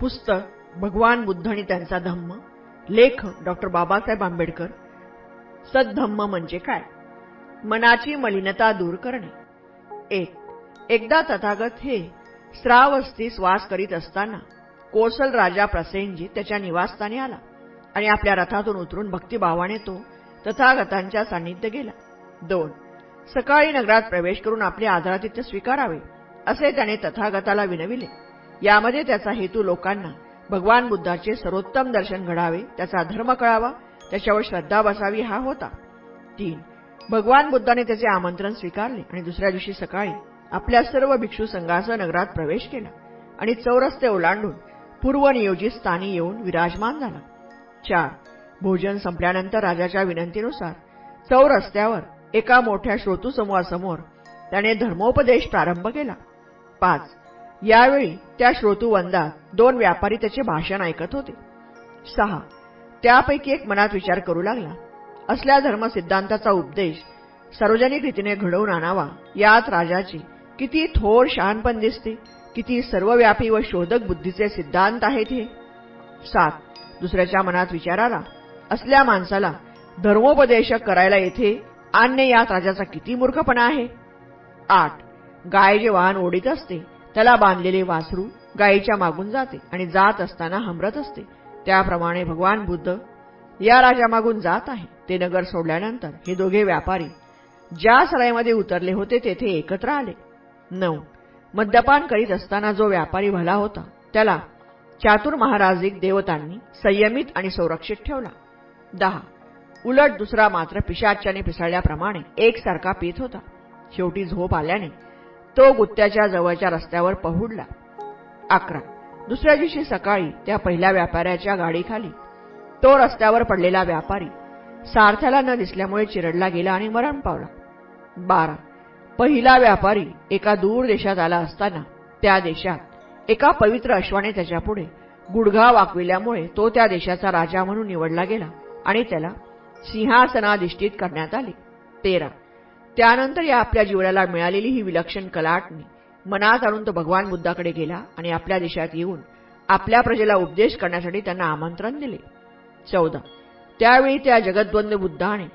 पुस्तक भगवान बुद्ध आणि त्यांचा धम्म, लेखक डॉक्टर बाबासाहेब आंबेडकर. सद्धम्म म्हणजे काय? मनाची मलिनता दूर करणे. 1. एकदा तथागत हे श्रावस्तीस वास करीत असताना कोसल राजा प्रसेनजीत त्याच्या निवासस्थानी आला आणि आपल्या रथातून उतरून भक्तिभावाने तो तथागतांच्या सान्निध्य गेला. 2. सकाळी नगरात प्रवेश करून आपले आदरातिथ्य स्वीकारावे असे त्याने तथागताला विनविले. यामध्ये त्याचा हेतू लोकांना भगवान बुद्धाचे सर्वोत्तम दर्शन घडावे, त्याचा धर्म कळावा, त्याच्यावर श्रद्धा बसावी हा होता. 3. भगवान बुद्धाने त्याचे आमंत्रण स्वीकारले आणि दुसऱ्या दिवशी सकाळी आपल्या सर्व भिक्षू संघासह नगरात प्रवेश केला आणि चौरस्ते ओलांडून पूर्वनियोजित स्थानी येऊन विराजमान झाला. 4. भोजन संपल्यानंतर राजाच्या विनंतीनुसार चौरस्त्यावर एका मोठ्या श्रोतूसमूहासमोर त्याने धर्मोपदेश प्रारंभ केला. 5. यावेळी त्या श्रोतूवंदात 2 व्यापारी त्याचे भाषण ऐकत होते. 6. त्यापैकी एक मनात विचार करू लागला, असल्या धर्मसिद्धांताचा उपदेश सार्वजनिक रीतीने घडवून आणावा. यात राजाची किती थोर शहाणपण दिसते, किती सर्वव्यापी व शोधक बुद्धीचे सिद्धांत आहेत हे. 7. दुसऱ्याच्या मनात विचार आला, असल्या माणसाला धर्मोपदेशक करायला येथे आणणे यात राजाचा किती मूर्खपणा आहे. 8. गाय जे वाहन ओढीत असते त्याला बांधलेले वासरू गायीच्या मागून जाते आणि जात असताना हमरत असते, त्याप्रमाणे भगवान बुद्ध या राजामागून जात आहे. ते नगर सोडल्यानंतर हे दोघे व्यापारी ज्या सराईमध्ये उतरले होते तेथे एकत्र आले. 9. मद्यपान करीत असताना जो व्यापारी भला होता त्याला चातुर महाराजिक देवतांनी संयमित आणि संरक्षित ठेवला. 10. उलट दुसरा मात्र पिशाच्याने पिसाळल्याप्रमाणे एकसारखा पीत होता. शेवटी झोप आल्याने तो गुत्त्याच्या जवळच्या रस्त्यावर पहुडला. 11. दुसऱ्या दिवशी सकाळी त्या पहिल्या व्यापाऱ्याच्या गाडीखाली तो रस्त्यावर पडलेला व्यापारी सारथ्याला न दिसल्यामुळे चिरडला गेला आणि मरण पावला. 12. पहिला व्यापारी एका दूर देशात आला असताना त्या देशात एका पवित्र अश्वाने त्याच्यापुढे गुडघा वाकविल्यामुळे तो त्या देशाचा राजा म्हणून निवडला गेला आणि त्याला सिंहासनाधिष्ठित करण्यात आले. 13. त्यानंतर या आपल्या जीवनाला मिळालेली ही विलक्षण कलाटणी मनात आणून तो भगवान बुद्धाकडे गेला आणि आपल्या देशात येऊन आपल्या प्रजेला उपदेश करण्यासाठी त्यांना आमंत्रण दिले. 14. त्यावेळी त्या जगद्वंद बुद्धाने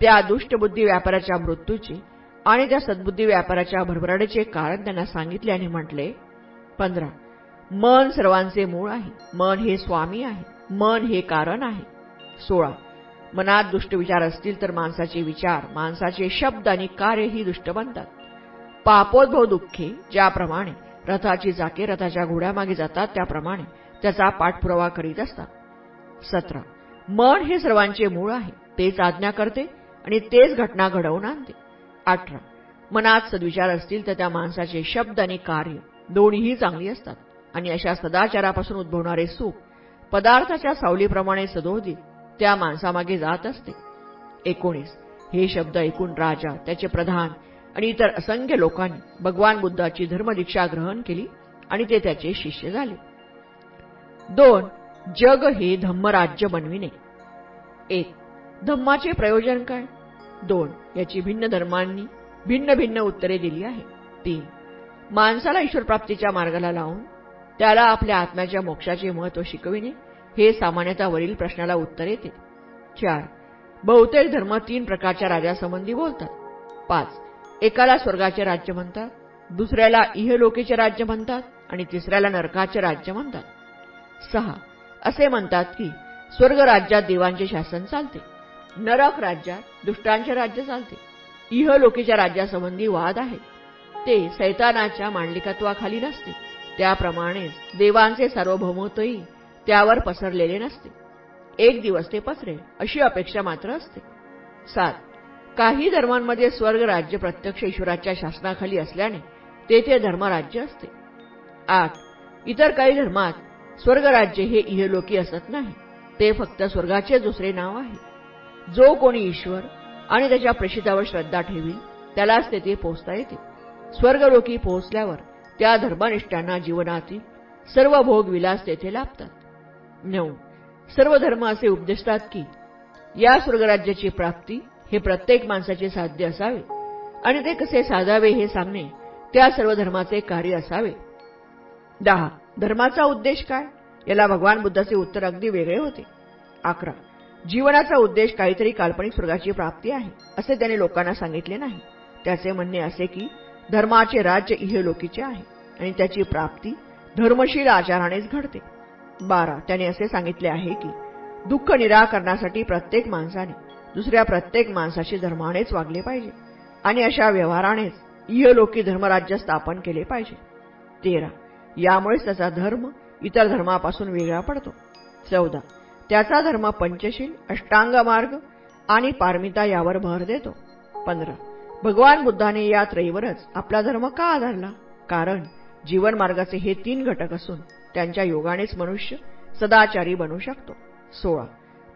त्या दुष्टबुद्धी व्यापाराच्या मृत्यूचे आणि त्या सद्बुद्धी व्यापाराच्या भरभराटीचे कारण त्यांना सांगितले आणि म्हटले. 15. मन सर्वांचे मूळ आहे, मन हे स्वामी आहे, मन हे कारण आहे. 16. मनात दुष्ट विचार असतील तर माणसाचे विचार, माणसाचे शब्द आणि कार्य ही दुष्ट बनतात. पापोद्भव दुःखे ज्याप्रमाणे रथाची चाके रथाच्या घोड्यामागे जातात त्याप्रमाणे त्याचा पाठपुरावा करीत असतात. 17. मन हे सर्वांचे मूळ आहे, तेच आज्ञा करते आणि तेच घटना घडवून आणते. 18. मनात सद्विचार असतील तर त्या माणसाचे शब्द आणि कार्य दोन्हीही चांगली असतात आणि अशा सदाचारापासून उद्भवणारे सुख पदार्थाच्या सावलीप्रमाणे सदोदित त्या माणसामागे जात असते. 19. हे शब्द ऐकून राजा, त्याचे प्रधान आणि इतर असंख्य लोकांनी भगवान बुद्धाची धर्मदीक्षा ग्रहण केली आणि ते त्याचे शिष्य झाले. 2. जग हे धम्मराज्य बनविणे. 1. धम्माचे प्रयोजन काय? 2. याची भिन्न धर्मांनी भिन्न भिन्न उत्तरे दिली आहे. 3. माणसाला ईश्वरप्राप्तीच्या मार्गाला लावून त्याला आपल्या आत्म्याच्या मोक्षाचे महत्त्व शिकविणे हे सामान्यतः वरील प्रश्नाला उत्तर येते. 4. बहुतेक धर्म 3 प्रकारच्या राजासंबंधी बोलतात. 5. एकाला स्वर्गाचे राज्य म्हणतात, दुसऱ्याला इहलोकीचे राज्य म्हणतात आणि तिसऱ्याला नरकाचे राज्य म्हणतात. 6. असे म्हणतात की स्वर्ग राज्यात देवांचे शासन चालते, नरक राज्यात दुष्टांचे राज्य चालते. इहलोकीच्या राज्यासंबंधी वाद आहे, ते सैतानाच्या मांडलिकत्वाखाली नसते, त्याप्रमाणेच देवांचे सार्वभौमत्वही त्यावर पसरलेले नसते. एक दिवस ते पसरेल अशी अपेक्षा मात्र असते. 7. काही धर्मांमध्ये स्वर्ग राज्य प्रत्यक्ष ईश्वराच्या शासनाखाली असल्याने तेथे धर्मराज्य असते. 8. इतर काही धर्मात स्वर्गराज्य हे इहलोकी असत नाही, ते फक्त स्वर्गाचे दुसरे नाव आहे. जो कोणी ईश्वर आणि त्याच्या प्रेषितावर श्रद्धा ठेवी त्यालाच तेथे पोहोचता येते. स्वर्गलोकी पोहोचल्यावर त्या धर्मनिष्ठांना जीवनातील सर्व भोग विलास तेथे लाभतात. 9. सर्व धर्म असे उपदेशतात की या स्वर्गराज्याची प्राप्ती हे प्रत्येक माणसाचे साध्य असावे आणि ते कसे साधावे हे सांगणे त्या सर्व धर्माचे कार्य असावे. 10. धर्माचा उद्देश काय? याला भगवान बुद्धाचे उत्तर अगदी वेगळे होते. 11. जीवनाचा उद्देश काहीतरी काल्पनिक स्वर्गाची प्राप्ती आहे असे त्याने लोकांना सांगितले नाही. त्याचे म्हणणे असे की धर्माचे राज्य इहलोकीचे आहे आणि त्याची प्राप्ती धर्मशील आचारानेच घडते. 12. त्याने असे सांगितले आहे की दुःख निराकरणासाठी प्रत्येक माणसाने दुसऱ्या प्रत्येक माणसाशी धर्मानेच वागले पाहिजे आणि अशा व्यवहारानेच इहलोकी धर्मराज्य स्थापन केले पाहिजे. 13. यामुळेच त्याचा धर्म इतर धर्मापासून वेगळा पडतो. 14. त्याचा धर्म पंचशील, अष्टांग मार्ग आणि पारमिता यावर भर देतो. 15. भगवान बुद्धाने या त्रयीवरच आपला धर्म का आधारला? कारण जीवन मार्गाचे हे 3 घटक असून त्यांच्या योगानेच मनुष्य सदाचारी बनू शकतो. 16.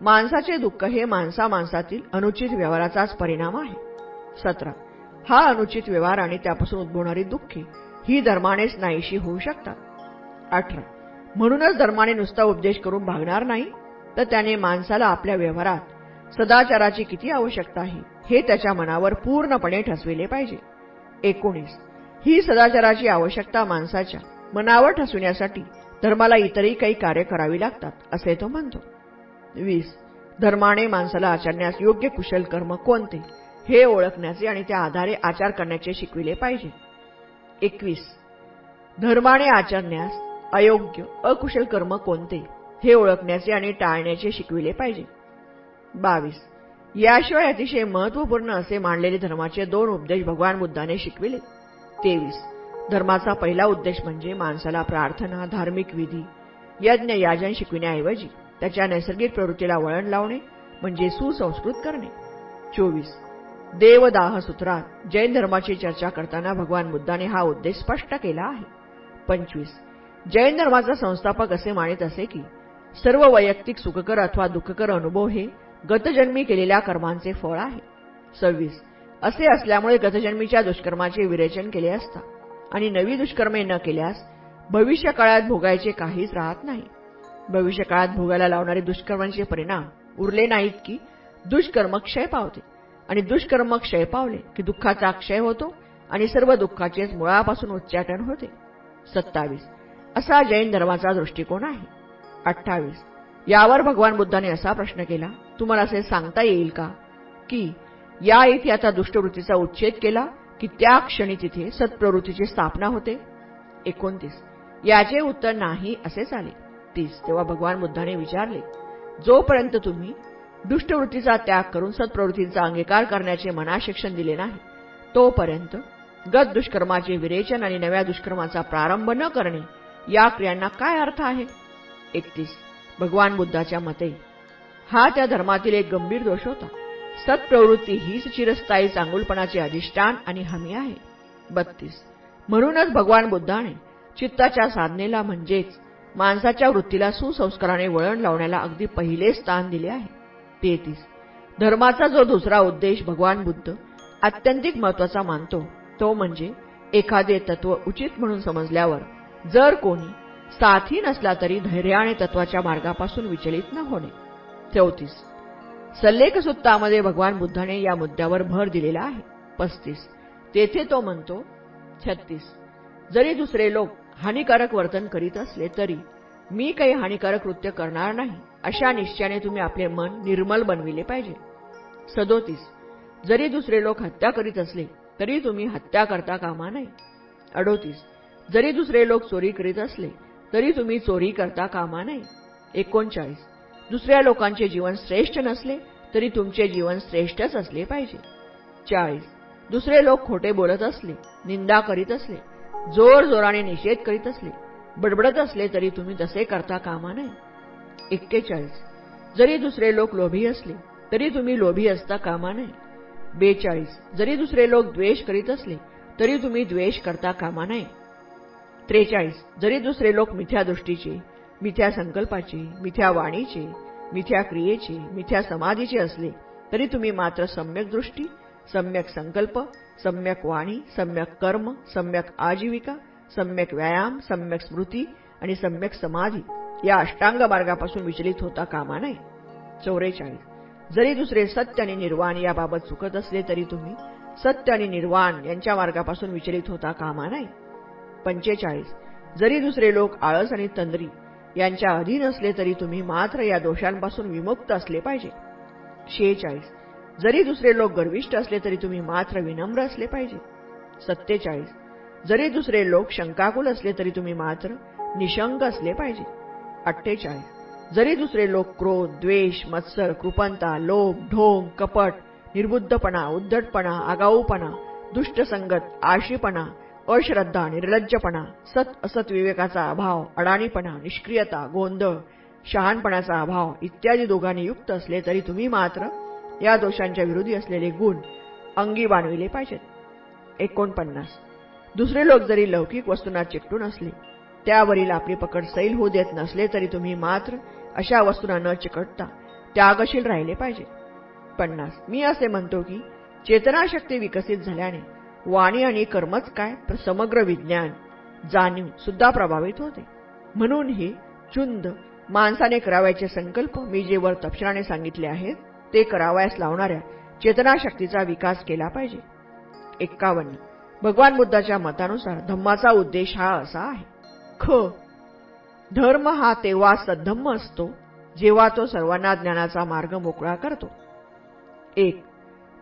माणसाचे दुःख हे माणसामाणसातील अनुचित व्यवहाराचाच परिणाम आहे. 17. हा अनुचित व्यवहार आणि त्यापासून उद्भवणारी दुःखे ही धर्मानेच नाहीशी होऊ शकतात. 18. म्हणूनच धर्माने नुसता उपदेश करून भागणार नाही, तर त्याने माणसाला आपल्या व्यवहारात सदाचाराची किती आवश्यकता आहे हे त्याच्या मनावर पूर्णपणे ठसविले पाहिजे. 19. ही सदाचाराची आवश्यकता माणसाच्या मनावर ठसविण्यासाठी धर्माला इतरही काही कार्य करावी लागतात असे तो म्हणतो. 20. धर्माने माणसाला आचरण्यास योग्य कुशल कर्म कोणते हे ओळखण्याचे आणि त्या आधारे आचार करण्याचे शिकविले पाहिजे. 21. धर्माने आचरण्यास अयोग्य अकुशल कर्म कोणते हे ओळखण्याचे आणि टाळण्याचे शिकविले पाहिजे. 22. याशिवाय अतिशय महत्त्वपूर्ण असे मानलेले धर्माचे 2 उपदेश भगवान बुद्धाने शिकविले. 23. धर्माचा पहिला उद्देश म्हणजे माणसाला प्रार्थना, धार्मिक विधी, यज्ञ याजन शिकविण्याऐवजी त्याच्या नैसर्गिक प्रवृत्तीला वळण लावणे म्हणजे सुसंस्कृत करणे. 24. देवदाह सूत्रात जैन धर्माची चर्चा करताना भगवान बुद्धाने हा उद्देश स्पष्ट केला आहे. 25. जैन धर्माचा संस्थापक असे मानित असे की सर्व वैयक्तिक सुखकर अथवा दुःखकर अनुभव हे गतजन्मी केलेल्या कर्मांचे फळ आहे. 26. असे असल्यामुळे गतजन्मीच्या दुष्कर्माचे विरेचन केले असता आणि नवी दुष्कर्मे न केल्यास भविष्यकाळात भोगायचे काहीच राहत नाही. भविष्यकाळात भोगायला लावणारे दुष्कर्मांचे परिणाम उरले नाहीत की दुष्कर्म क्षय पावते आणि दुष्कर्म क्षय पावले की दुःखाचा क्षय होतो आणि सर्व दुःखाचेच मुळापासून उच्चाटन होते. 27. असा जैन धर्माचा दृष्टिकोन आहे. 28. यावर भगवान बुद्धाने असा प्रश्न केला, तुम्हाला असे सांगता येईल का की या इथे आता दुष्टवृत्तीचा उच्छेद केला की त्या क्षणी तिथे सत्प्रवृत्तीची स्थापना होते? 29. याचे उत्तर नाही असेच आले. 30. तेव्हा भगवान बुद्धाने विचारले, जोपर्यंत तुम्ही दुष्टवृत्तीचा त्याग करून सत्प्रवृत्तींचा अंगीकार करण्याचे मनास शिक्षण दिले नाही तोपर्यंत गत दुष्कर्माचे विरेचन आणि नव्या दुष्कर्माचा प्रारंभ न करणे या क्रियांना काय अर्थ आहे? 31. भगवान बुद्धाच्या मते हा त्या धर्मातील एक गंभीर दोष होता. सत्प्रवृत्ती हीच चिरस्थायी चांगुलपणाचे अधिष्ठान आणि हमी आहे. 32. म्हणूनच भगवान बुद्धाने चित्ताच्या साधनेला म्हणजेच माणसाच्या वृत्तीला सुसंस्काराने वळण लावण्याला अगदी पहिले स्थान दिले आहे. 33. धर्माचा जो दुसरा उद्देश भगवान बुद्ध अत्यंतिक महत्त्वाचा मानतो तो म्हणजे एखादे तत्व उचित म्हणून समजल्यावर जर कोणी साथी नसला तरी धैर्याने तत्वाच्या मार्गापासून विचलित न होणे. 34. सल्लेख सुत्तामध्ये भगवान बुद्धाने या मुद्द्यावर भर दिलेला आहे. 35. तेथे तो म्हणतो. 36. जरी दुसरे लोक हानिकारक वर्तन करीत असले तरी मी काही हानिकारक कृत्य करणार नाही अशा निश्चयाने तुम्ही आपले मन निर्मल बनविले पाहिजे. 37. जरी दुसरे लोक हत्या करीत असले तरी तुम्ही हत्या करता कामा नये. 38. जरी दुसरे लोक चोरी करीत असले तरी तुम्ही चोरी करता कामा नये. 39. दुसऱ्या लोकांचे जीवन श्रेष्ठ नसले तरी तुमचे जीवन श्रेष्ठच असले पाहिजे. 40. दुसरे लोक खोटे बोलत असले, निंदा करीत असले, जोर जोराने निषेध करीत असले, बडबडत असले तरी तुम्ही तसे करता कामा नये. 41. जरी दुसरे लोक लोभी असले तरी तुम्ही लोभी असता कामा नये. 42. जरी दुसरे लोक द्वेष करीत असले तरी तुम्ही द्वेष करता कामा नये. 43. जरी दुसरे लोक मिथ्या दृष्टीचे, मिथ्या संकल्पाचे, मिथ्या वाणीचे, मिथ्या क्रियेचे, मिथ्या समाधीचे असले तरी तुम्ही मात्र सम्यक दृष्टी, सम्यक संकल्प, सम्यक वाणी, सम्यक कर्म, सम्यक आजीविका, सम्यक व्यायाम, सम्यक स्मृती आणि सम्यक समाधी या अष्टांग मार्गापासून विचलित होता कामा नये. 44. जरी दुसरे सत्य आणि निर्वाण याबाबत चुकत असले तरी तुम्ही सत्य आणि निर्वाण यांच्या मार्गापासून विचलित होता कामा नये. 45. जरी दुसरे लोक आळस आणि तंद्री यांच्या अधीन असले तरी तुम्ही मात्र या दोषांपासून विमुक्त असले पाहिजे. 46. जरी दुसरे लोक गर्विष्ठ असले तरी तुम्ही मात्र विनम्र असले पाहिजे. 47. जरी दुसरे लोक शंकाकुल असले तरी तुम्ही मात्र निशंक असले पाहिजे. 48. जरी दुसरे लोक क्रोध, द्वेष, मत्सर, कृपणता, लोभ, ढोंग, कपट, निर्बुद्धपणा, उद्धटपणा, आगाऊपणा, दुष्टसंगत, आळशीपणा, अश्रद्धा, निर्लज्जपणा, सत असत विवेकाचा अभाव, अडाणीपणा, निष्क्रियता, गोंधळ, शहाणपणाचा अभाव इत्यादी दोघांनी युक्त असले तरी तुम्ही मात्र या दोषांच्या विरोधी असलेले गुण अंगी बाणविले पाहिजेत. 49. दुसरे लोक जरी लौकिक वस्तूंना चिकटून असले, त्यावरील आपली पकड सैल होऊ देत नसले तरी तुम्ही मात्र अशा वस्तूंना न चिकटता त्यागशील राहिले पाहिजे. 50. मी असे म्हणतो की चेतनाशक्ती विकसित झाल्याने वाणी आणि कर्मच काय तर समग्र विज्ञान जाणीव सुद्धा प्रभावित होते. म्हणून हे चुंद माणसाने करावयाचे संकल्प मी जे वर तपशिलाने सांगितले आहेत ते करावयास लावणाऱ्या चेतनाशक्तीचा विकास केला पाहिजे. 51. भगवान बुद्धाच्या मतानुसार धम्माचा उद्देश हा असा आहे. ख. धर्म हा तेव्हा सद्धम्म असतो जेव्हा तो सर्वांना ज्ञानाचा मार्ग मोकळा करतो. 1.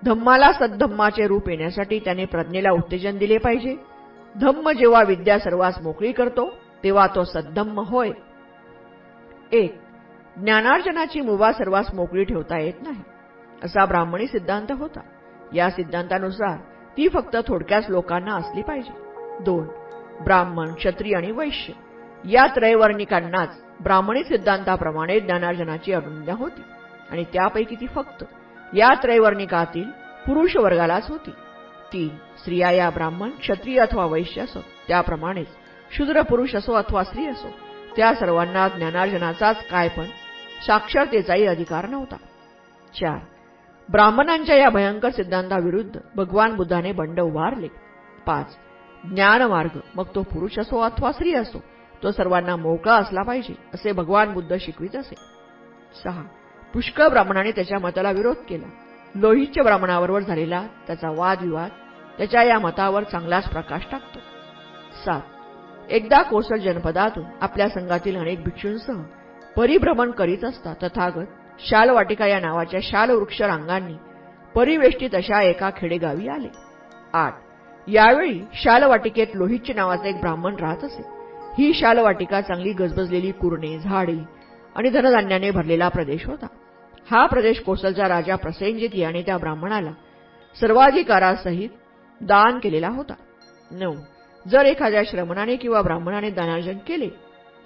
धम्माला सद्धम्माचे रूप येण्यासाठी त्याने प्रज्ञेला उत्तेजन दिले पाहिजे. धम्म जेव्हा विद्या सर्वांस मोकळी करतो तेव्हा तो सद्धम्म होय. 1. ज्ञानार्जनाची मुभा सर्वांस मोकळी ठेवता येत नाही असा ब्राह्मणी सिद्धांत होता. या सिद्धांतानुसार ती फक्त थोडक्याच लोकांना असली पाहिजे. 2. ब्राह्मण, क्षत्रिय आणि वैश्य या त्रयवर्णिकांनाच ब्राह्मणी सिद्धांताप्रमाणे ज्ञानार्जनाची अनुज्ञा होती आणि त्यापैकी ती फक्त या त्रयवर्णिकातील पुरुष वर्गालाच होती. 3. स्त्रिया या ब्राह्मण, क्षत्रिय अथवा वैश्य असो त्याप्रमाणेच शूद्र पुरुष असो अथवा स्त्री असो त्या सर्वांना ज्ञानार्जनाचाच काय पण साक्षरतेचाही अधिकार नव्हता. 4. ब्राह्मणांच्या या भयंकर सिद्धांताविरुद्ध भगवान बुद्धाने बंड उभारले. 5. ज्ञानमार्ग मग तो पुरुष असो अथवा स्त्री असो तो सर्वांना मोकळा असला पाहिजे असे भगवान बुद्ध शिकवित असे. 6. पुष्कळ ब्राह्मणाने त्याच्या मताला विरोध केला. लोहित्य ब्राह्मणाबरोबर झालेला त्याचा वादविवाद त्याच्या या मतावर चांगलाच प्रकाश टाकतो. 7. एकदा कोसल जनपदातून आपल्या संघातील अनेक भिक्षूंसह परिभ्रमण करीत असता तथागत शालवाटिका या नावाच्या शालवृक्ष रांगांनी परिवेष्टित अशा एका खेडेगावी आले. 8. यावेळी शालवाटिकेत लोहित्य नावाचा एक ब्राह्मण राहत असे. ही शालवाटिका चांगली गजबजलेली कुरणे, झाडी आणि धनधान्याने भरलेला प्रदेश होता. हा प्रदेश कोसलचा राजा प्रसेनजित याने त्या ब्राह्मणाला सर्वाधिकारासहित दान केलेला होता. 9. जर एखाद्या श्रमणाने किंवा ब्राह्मणाने दानार्जन केले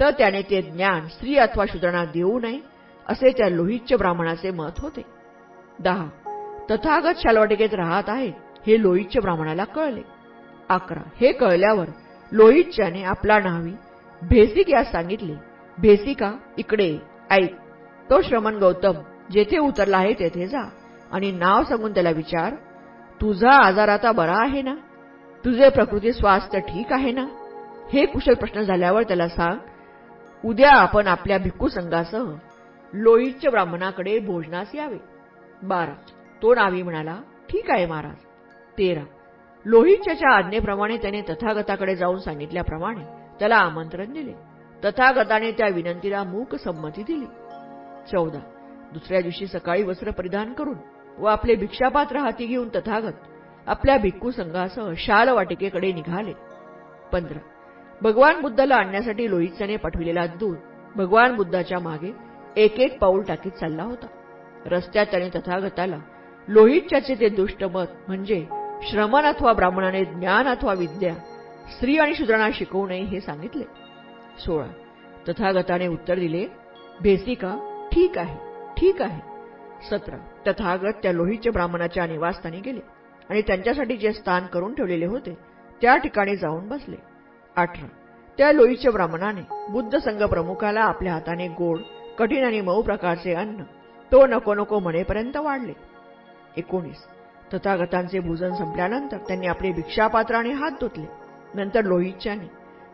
तर त्याने ते ज्ञान स्त्री अथवा शूद्रांना देऊ नये असे त्या लोहित्य ब्राह्मणाचे मत होते. 10. तथागत शालवाटिकेत राहत आहेत हे लोहित्य ब्राह्मणाला कळले. 11. हे कळल्यावर लोहित्याने आपला नावी भेसिक यास सांगितले. भेसिका, इकडे ऐक. तो श्रमण गौतम जेथे उतरला आहे तेथे जा आणि नाव सांगून त्याला विचार, तुझा आजार आता बरा आहे ना? तुझे प्रकृती स्वास्थ्य ठीक आहे ना? हे कुशल प्रश्न झाल्यावर त्याला सांग, उद्या आपण आपल्या भिक्खू संघासह लोहित्य ब्राह्मणाकडे भोजनास यावे. 12. तो नावी म्हणाला, ठीक आहे महाराज. 13. लोहित्याच्या आज्ञेप्रमाणे त्याने तथागताकडे जाऊन सांगितल्याप्रमाणे त्याला आमंत्रण दिले. तथागताने त्या विनंतीला मूक संमती दिली. 14. दुसऱ्या दिवशी सकाळी वस्त्र परिधान करून व आपले भिक्षापात्र हाती घेऊन तथागत आपल्या भिक्खू संघासह शालवाटिकेकडे निघाले. 15. भगवान बुद्धाला आणण्यासाठी लोहित्याने पाठविलेला दूत भगवान बुद्धाच्या मागे एक एक पाऊल टाकीत चालला होता. रस्त्यात त्याने तथागताला लोहित्याचे ते दुष्ट मत म्हणजे श्रमण अथवा ब्राह्मणाने ज्ञान अथवा विद्या स्त्री आणि शूद्रांना शिकवू नये हे सांगितले. 16. तथागताने उत्तर दिले, भेसिका, ठीक आहे, ठीक आहे. 17. तथागत त्या लोहित्य ब्राह्मणाच्या निवासस्थानी गेले आणि त्यांच्यासाठी जे स्थान करून ठेवलेले होते त्या ठिकाणी जाऊन बसले. 18. त्या लोहित्य ब्राह्मणाने बुद्ध संघ प्रमुखाला आपल्या हाताने गोड, कठीण आणि मऊ प्रकारचे अन्न तो नको नको म्हणेपर्यंत वाढले. 19. तथागतांचे भोजन संपल्यानंतर त्यांनी आपले भिक्षापात्राने हात धुतले. नंतर लोहित्याने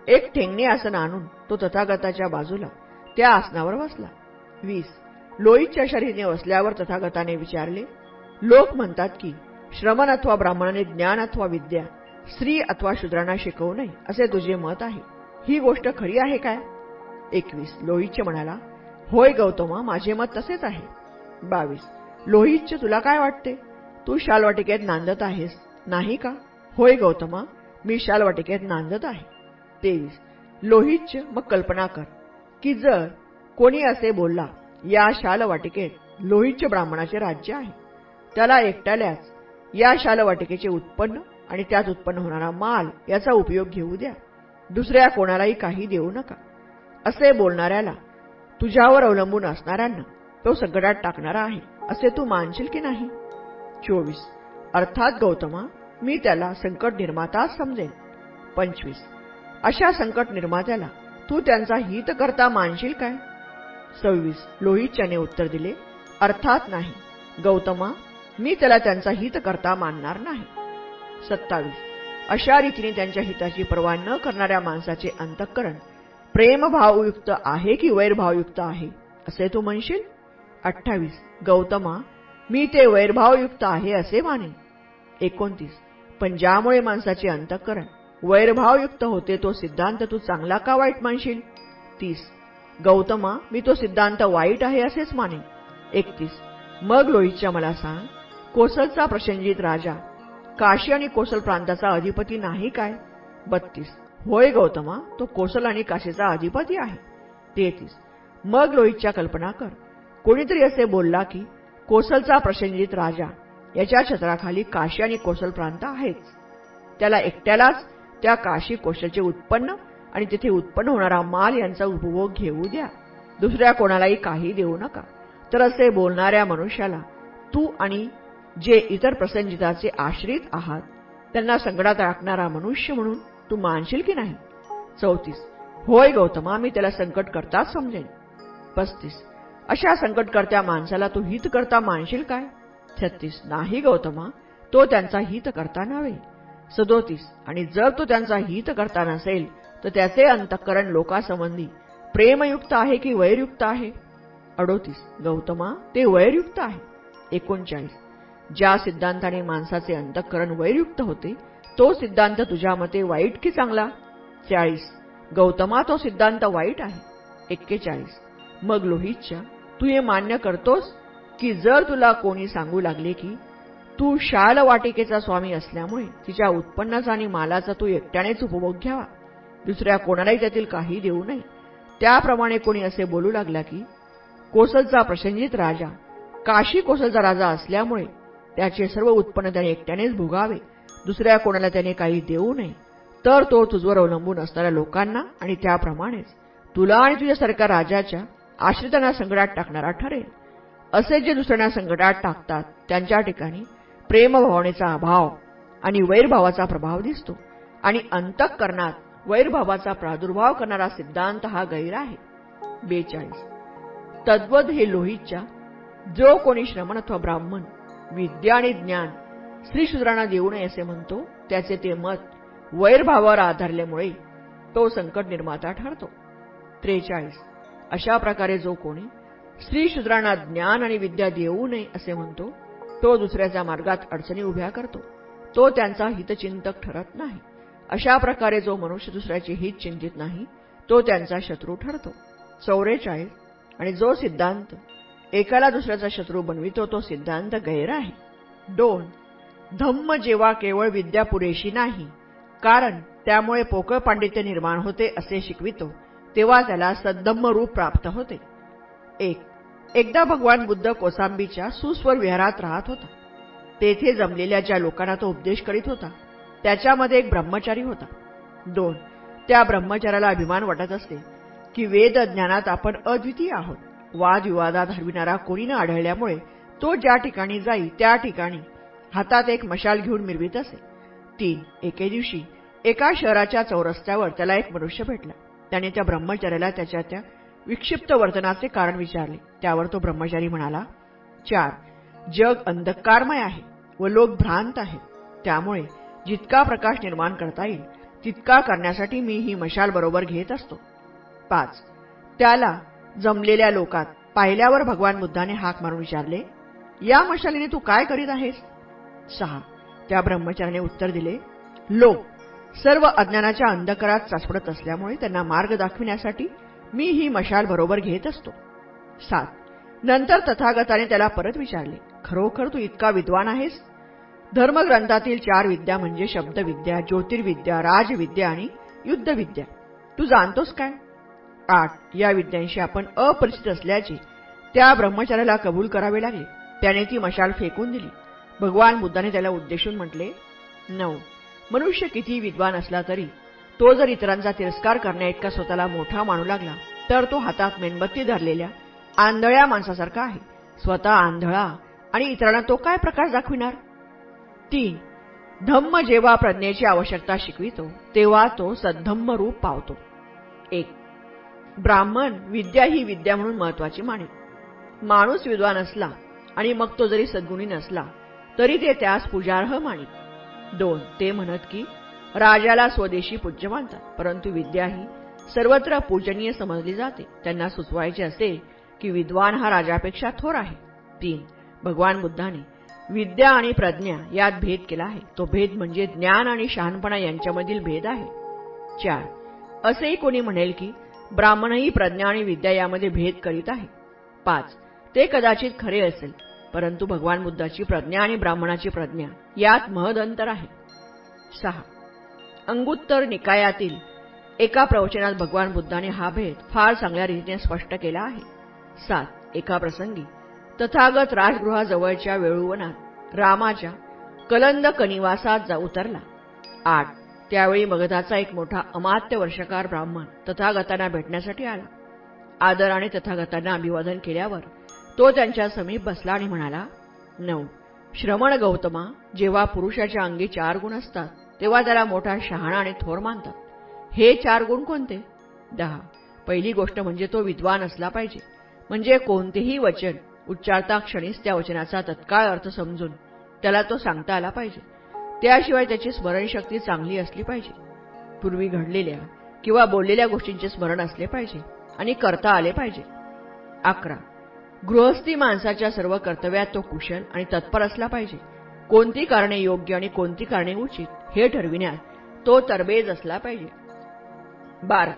एक ठेंगणे आसन आणून तो तथागताच्या बाजूला त्या आसनावर बसला. 20. लोहित्य शरीराने बसल्यावर तथागताने विचारले, लोक म्हणतात की श्रमण अथवा ब्राह्मणाने ज्ञान अथवा विद्या स्त्री अथवा शूद्रांना शिकवू नये असे तुझे मत आहे. ही गोष्ट खरी आहे काय? 21. लोहिच्य म्हणाला, होय गौतमा, माझे मत तसेच आहे. 22. लोहिच्य, तुला काय वाटते? तू शालवाटिकेत नांदत आहेस, नाही का? होय गौतमा, मी शालवाटिकेत नांदत आहे. 23. लोहिच्य, मग कल्पना कर की जर कोणी असे बोलला, या शालवाटिकेत लोहिच्य ब्राह्मणाचे राज्य आहे, त्याला एकट्यालाच या शालवाटिकेचे उत्पन्न आणि त्यात उत्पन्न होणारा माल याचा उपयोग घेऊ द्या, दुसऱ्या कोणालाही काही देऊ नका. असे बोलणाऱ्याला, तुझ्यावर अवलंबून असणाऱ्यांना तो संकटात टाकणारा आहे, असे तू मानशील की नाही? 24. अर्थात गौतमा, मी त्याला संकट निर्माताच समजेन. 25. अशा संकट निर्मात्याला तू त्यांचा हितकर्ता मानशील काय? 26. लोहिच्याने उत्तर दिले, अर्थात नाही गौतमा, मी त्याला त्यांचा हितकर्ता मानणार नाही. 27. अशा रीतीने त्यांच्या हिताची पर्वा न करणाऱ्या माणसाचे अंतःकरण प्रेमभावयुक्त आहे की वैरभावयुक्त आहे, असे तू म्हणशील? 28. गौतमा, मी ते वैरभावयुक्त आहे असे मानेन. 29. पण ज्यामुळे माणसाचे अंतःकरण वैरभावयुक्त होते तो सिद्धांत तू चांगला का वाईट मानशील? 30. गौतमा, मी तो सिद्धांत वाईट आहे असेच मानेन. 31. मग लोहिच्या मला सांग, कोसलचा प्रसेनजित राजा काशी आणि कोसल प्रांताचा अधिपती नाही काय? 32. होय गौतमा, तो कोसल आणि काशीचा अधिपती आहे. 33. मग लोहितच्या कल्पना कर, कोणीतरी असे बोलला की कोसलचा प्रसेनजित राजा याच्या छत्राखाली काशी आणि कोसल प्रांत आहेच, त्याला एकट्यालाच त्या काशी कोसलचे उत्पन्न आणि तिथे उत्पन्न होणारा माल यांचा उपभोग घेऊ द्या, दुसऱ्या कोणालाही काही देऊ नका. तर असे बोलणाऱ्या मनुष्याला तू आणि जे इतर प्रसेनजिताचे आश्रित आहात त्यांना संकटात टाकणारा मनुष्य म्हणून तू मानशील की नाही? 34. होय गौतमा, मी त्याला संकटकर्ताच समजेन. 35. अशा संकटकर्त्या माणसाला तू हितकर्ता मानशील काय? 36. नाही गौतमा, तो त्यांचा हितकर्ता नव्हे. 37. आणि जर तो त्यांचा हितकर्ता नसेल तर त्याचे अंतःकरण लोकांसंबंधी प्रेमयुक्त आहे की वैरयुक्त आहे? 38. गौतमा, ते वैरयुक्त आहे. 39. ज्या सिद्धांताने माणसाचे अंतःकरण वैरयुक्त होते तो सिद्धांत तुझ्या मते वाईट की चांगला? 40. गौतमा, तो सिद्धांत वाईट आहे. 41. मग लोहितच्या, तू हे मान्य करतोस की जर तुला कोणी सांगू लागले की तू शालवाटिकेचा स्वामी असल्यामुळे तिच्या उत्पन्नाचा आणि मालाचा तू एकट्यानेच उपभोग घ्यावा, दुसऱ्या कोणालाही त्यातील काही देऊ नये, त्याप्रमाणे कोणी असे बोलू लागला की कोसलचा प्रसेनजित राजा काशी कोसलचा राजा असल्यामुळे त्याचे सर्व उत्पन्न त्याने एकट्यानेच भोगावे, दुसऱ्या कोणाला त्याने काही देऊ नये, तर तो तुझवर अवलंबून असणाऱ्या लोकांना आणि त्याप्रमाणेच तुला आणि तुझ्यासारख्या राजाच्या आश्रितांना संकटात टाकणारा ठरेल. असे जे दुसऱ्यांना संकटात टाकतात त्यांच्या ठिकाणी प्रेमभावनेचा अभाव आणि वैरभावाचा प्रभाव दिसतो आणि अंतःकरणात वैरभावाचा प्रादुर्भाव करणारा सिद्धांत हा गैर आहे. 42. तद्वद हे लोहितच्या, जो कोणी श्रमण अथवा ब्राह्मण विद्या आणि ज्ञान स्त्रीशूद्रांना देऊ नये असे म्हणतो त्याचे ते मत वैरभावावर आधारल्यामुळे तो संकट निर्माता ठरतो. 43. अशा प्रकारे जो कोणी स्त्रीशूद्रांना ज्ञान आणि विद्या देऊ नये असे म्हणतो तो दुसऱ्याच्या मार्गात अडचणी उभ्या करतो, तो त्यांचा हितचिंतक ठरत नाही. अशा प्रकारे जो मनुष्य दुसऱ्याचे हित चिंतित नाही तो त्यांचा शत्रू ठरतो. 44. आणि जो सिद्धांत एकाला दुसऱ्याचा शत्रू बनवितो तो सिद्धांत गैर आहे. 2. धम्म जेव्हा केवळ विद्या पुरेशी नाही, कारण त्यामुळे पोकळ पांडित्य निर्माण होते असे शिकवितो, तेव्हा त्याला सद्धम्म रूप प्राप्त होते. 1. एकदा भगवान बुद्ध कोसांबीच्या सुस्वर विहारात राहत होता. तेथे जमलेल्या ज्या लोकांना तो उपदेश करीत होता त्याच्यामध्ये एक ब्रह्मचारी होता. 2. त्या ब्रह्मचार्याला अभिमान वाटत असते की वेद ज्ञानात आपण अद्वितीय आहोत. वादविवादात हरविणारा कोणी न आढळल्यामुळे तो ज्या ठिकाणी जाई त्या ठिकाणी हातात एक मशाल घेऊन मिरवित असे. 3. एके दिवशी एका शहराच्या चौरस्त्यावर त्याला एक मनुष्य भेटला. त्याने त्या ब्रह्मचार्याला त्याच्या त्या विक्षिप्त वर्तनाचे कारण विचारले. त्यावर तो ब्रह्मचारी म्हणाला, 4. जग अंधकारमय आहे व लोक भ्रांत आहेत, त्यामुळे जितका प्रकाश निर्माण करता येईल तितका करण्यासाठी मी ही मशाल बरोबर घेत असतो. 5. त्याला जमलेल्या लोकात पाहिल्यावर भगवान बुद्धाने हाक मारून विचारले, या मशालीने तू काय करीत आहेस? 6. त्या ब्रह्मचार्याने उत्तर दिले, लोक सर्व अज्ञानाच्या अंधकारात चाचपडत असल्यामुळे त्यांना मार्ग दाखविण्यासाठी मी ही मशाल बरोबर घेत असतो. 7. नंतर तथागताने त्याला परत विचारले, खरोखर तू इतका विद्वान आहेस? धर्मग्रंथातील 4 विद्या म्हणजे शब्दविद्या, ज्योतिर्विद्या, राजविद्या आणि युद्धविद्या तू जाणतोस काय? 8. या विद्यांशी आपण अपरिचित असल्याचे त्या ब्रह्मचार्याला कबूल करावे लागले. त्याने ती मशाल फेकून दिली. भगवान बुद्धाने त्याला उद्देशून म्हटले, 9. मनुष्य किती विद्वान असला तरी तो जर इतरांचा तिरस्कार करण्याइतका स्वतःला मोठा मानू लागला तर तो हातात मेणबत्ती धरलेल्या आंधळ्या माणसासारखा आहे. स्वतः आंधळा आणि इतरांना तो काय प्रकाश दाखविणार? 3. धम्म जेव्हा प्रज्ञेची आवश्यकता शिकवितो तेव्हा तो सद्धम्म रूप पावतो. 1. ब्राह्मण विद्या ही विद्या म्हणून महत्वाची माने. माणूस विद्वान असला आणि मग तो जरी सद्गुणी नसला तरी ते त्यास पूजार्ह माने. 2. ते म्हणत की राजाला स्वदेशी पूज्य मानतात, परंतु विद्या ही सर्वत्र पूजनीय समजली जाते. त्यांना सुचवायचे असे की विद्वान हा राजापेक्षा थोर आहे. 3. भगवान बुद्धाने विद्या आणि प्रज्ञा यात भेद केला आहे. तो भेद म्हणजे ज्ञान आणि शहाणपणा यांच्यामधील भेद आहे. 4. असेही कोणी म्हणेल की ब्राह्मणही प्रज्ञा आणि विद्या यामध्ये भेद करीत आहे. 5. ते कदाचित खरे असेल, परंतु भगवान बुद्धाची प्रज्ञा आणि ब्राह्मणाची प्रज्ञा यात महद अंतर आहे. 6. अंगुत्तर निकायातील एका प्रवचनात भगवान बुद्धाने हा भेद फार चांगल्या रीतीने स्पष्ट केला आहे. 7. एका प्रसंगी तथागत राजगृहाजवळच्या वेळुवनात रामाच्या कलंद कनिवासात उतरला. 8. त्यावेळी मगधाचा एक मोठा अमात्य वर्षकार ब्राह्मण तथागतांना भेटण्यासाठी आला. आदराने तथागतांना अभिवादन केल्यावर तो त्यांच्या समीप बसला आणि म्हणाला, 9. श्रमण गौतमा, जेव्हा पुरुषाच्या अंगी 4 गुण असतात तेव्हा त्याला मोठा शहाणा आणि थोर मानतात. हे 4 गुण कोणते? 10. पहिली गोष्ट म्हणजे तो विद्वान असला पाहिजे, म्हणजे कोणतेही वचन उच्चारता क्षणीच त्या वचनाचा तत्काळ अर्थ समजून त्याला तो सांगता आला पाहिजे. त्याशिवाय त्याची स्मरणशक्ती चांगली असली पाहिजे. पूर्वी घडलेल्या किंवा बोललेल्या गोष्टींचे स्मरण असले पाहिजे आणि करता आले पाहिजे. 11. गृहस्थी माणसाच्या सर्व कर्तव्यात तो कुशल आणि तत्पर असला पाहिजे. कोणती कारणे योग्य आणि कोणती कारणे उचित हे ठरविण्यात तो तरबेज असला पाहिजे. 12.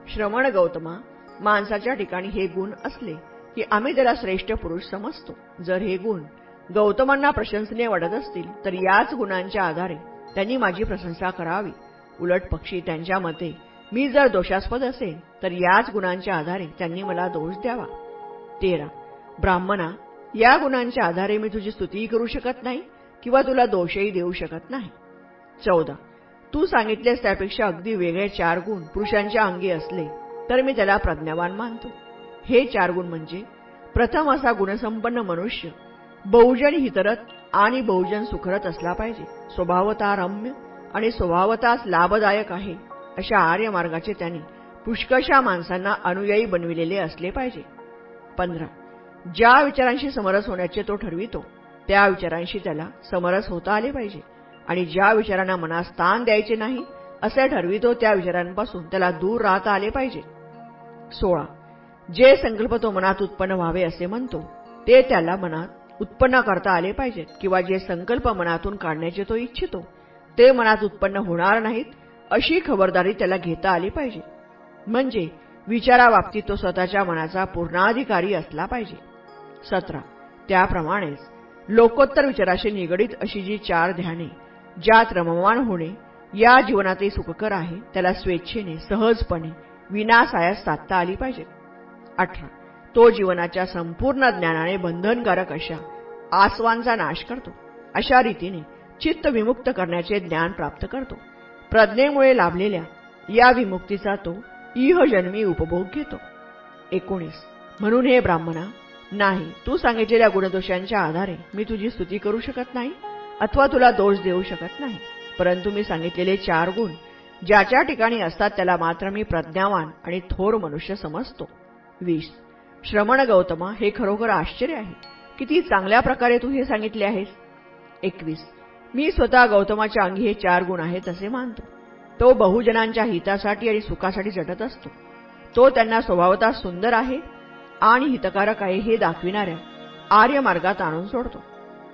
श्रमण गौतमा, माणसाच्या ठिकाणी हे गुण असले की आम्ही त्याला श्रेष्ठ पुरुष समजतो. जर हे गुण गौतमांना प्रशंसनीय वाटत असतील तर याच गुणांच्या आधारे त्यांनी माझी प्रशंसा करावी. उलट पक्षी त्यांच्या मते मी जर दोषास्पद असेल तर याच गुणांच्या आधारे त्यांनी मला दोष द्यावा. 13. ब्राह्मणा, या गुणांच्या आधारे मी तुझी स्तुती करू शकत नाही किंवा तुला दोषही देऊ शकत नाही. 14. तू सांगितलेस त्यापेक्षा अगदी वेगळे 4 गुण पुरुषांच्या अंगी असले तर मी त्याला प्रज्ञावान मानतो. हे 4 गुण म्हणजे प्रथम असा गुणसंपन्न मनुष्य बहुजन हितरत आणि बहुजन सुखरत असला पाहिजे. स्वभावतः रम्य आणि स्वभावतःच लाभदायक आहे अशा आर्य मार्गाचे त्यांनी पुष्कळशा माणसांना अनुयायी बनविलेले असले पाहिजे. 15. ज्या विचारांशी समरस होण्याचे तो ठरवितो त्या विचारांशी त्याला समरस होता आले पाहिजे आणि ज्या विचारांना मनात स्थान द्यायचे नाही असे ठरवितो त्या विचारांपासून त्याला दूर राहता आले पाहिजे. 16. जे संकल्प तो मनात उत्पन्न व्हावे असे म्हणतो ते त्याला मनात उत्पन्न करता आले पाहिजेत किंवा जे संकल्प मनातून काढण्याचे तो इच्छितो ते मनात उत्पन्न होणार नाहीत अशी खबरदारी त्याला घेता आली पाहिजे. म्हणजे विचाराबाबतीत तो स्वतःच्या मनाचा पूर्णाधिकारी असला पाहिजे. 17. त्याप्रमाणेच लोकोत्तर विचाराशी निगडित अशी जी 4 ध्याने ज्यात रममाण होणे या जीवनातही सुखकर आहे त्याला स्वेच्छेने सहजपणे विनासायास साधता आली पाहिजे. 18. तो जीवनाच्या संपूर्ण ज्ञानाने बंधनकारक अशा आसवांचा नाश करतो. अशा रीतीने चित्त विमुक्त करण्याचे ज्ञान प्राप्त करतो. प्रज्ञेमुळे लाभलेल्या या विमुक्तीचा तो इहजन्मी उपभोग घेतो. 19. म्हणून हे ब्राह्मणा, नाही, तू सांगितलेल्या गुणदोषांच्या आधारे मी तुझी स्तुती करू शकत नाही अथवा तुला दोष देऊ शकत नाही, परंतु मी सांगितलेले 4 गुण ज्याच्या ठिकाणी असतात त्याला मात्र मी प्रज्ञावान आणि थोर मनुष्य समजतो. 20. श्रमण गौतमा, हे खरोखर आश्चर्य आहे. किती चांगल्या प्रकारे तू हे सांगितले आहेस. 21. मी स्वतः गौतमाच्या अंगी हे 4 गुण आहेत असे मानतो. तो बहुजनांच्या हितासाठी आणि सुखासाठी झटत असतो. तो त्यांना स्वभावतः सुंदर आहे आणि हितकारक आहे हे दाखविणाऱ्या आर्य मार्गात आणून सोडतो.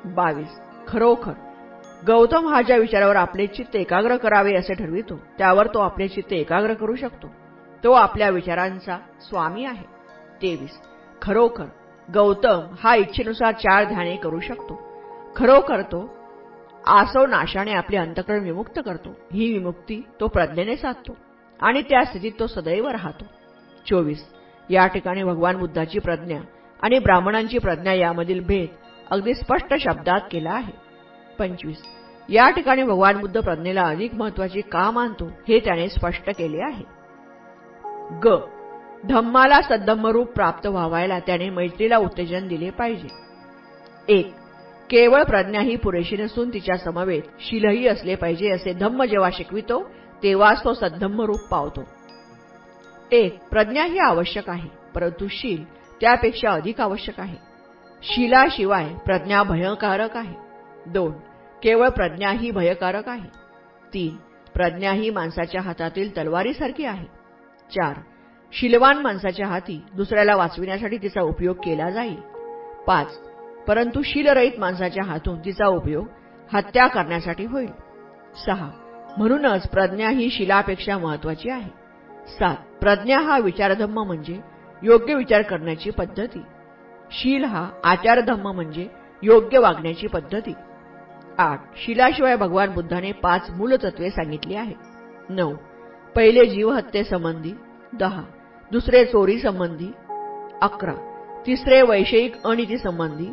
22. खरोखर गौतम हा ज्या विचारावर आपले चित्त एकाग्र करावे असे ठरवितो त्यावर तो आपले चित्त एकाग्र करू शकतो. तो आपल्या विचारांचा स्वामी आहे. 23. खरोखर गौतम हा इच्छेनुसार 4 ध्याने करू शकतो. खरोखर तो आसव नाशाने आपले अंतःकरण विमुक्त करतो. ही विमुक्ती तो प्रज्ञेने साधतो आणि त्या स्थितीत तो सदैव राहतो. 24. या ठिकाणी भगवान बुद्धाची प्रज्ञा आणि ब्राह्मणांची प्रज्ञा यामधील भेद अगदी स्पष्ट शब्दात केला आहे. 25. या ठिकाणी भगवान बुद्ध प्रज्ञेला अधिक महत्वाची का मानतो हे त्याने स्पष्ट केले आहे. ग. धम्माला सद्धम्मरूप प्राप्त व्हावायला त्याने मैत्रीला उत्तेजन दिले पाहिजे. 1. केवळ प्रज्ञा ही पुरेशी नसून तिच्या समवेत शीलही असले पाहिजे असे धम्म जेव्हा शिकवितो तेव्हाच तो सद्धम्मरूप पावतो. 1. प्रज्ञा ही आवश्यक आहे, परंतु शील त्यापेक्षा अधिक आवश्यक आहे. शीलाशिवाय प्रज्ञा भयकारक आहे. 2. केवळ प्रज्ञा ही भयकारक आहे. 3. प्रज्ञा ही माणसाच्या हातातील तलवारीसारखी आहे. 4. शीलवान माणसाच्या हाती दुसऱ्याला वाचविण्यासाठी तिचा उपयोग केला जाईल. 5. परंतु शीलरहित माणसाच्या हातून तिचा उपयोग हत्या करण्यासाठी होईल. 6. म्हणूनच प्रज्ञा ही शीलापेक्षा महत्वाची आहे. 7. प्रज्ञा हा विचारधम्म म्हणजे योग्य विचार करण्याची पद्धती. शील हा आचारधम्म म्हणजे योग्य वागण्याची पद्धती. 8. शीलाशिवाय भगवान बुद्धाने 5 मूलतत्वे सांगितली आहेत. 9. पहिले जीवहत्येसंबंधी. 10. दुसरे चोरी संबंधी. 11. तिसरे वैषयिक अनिती संबंधी.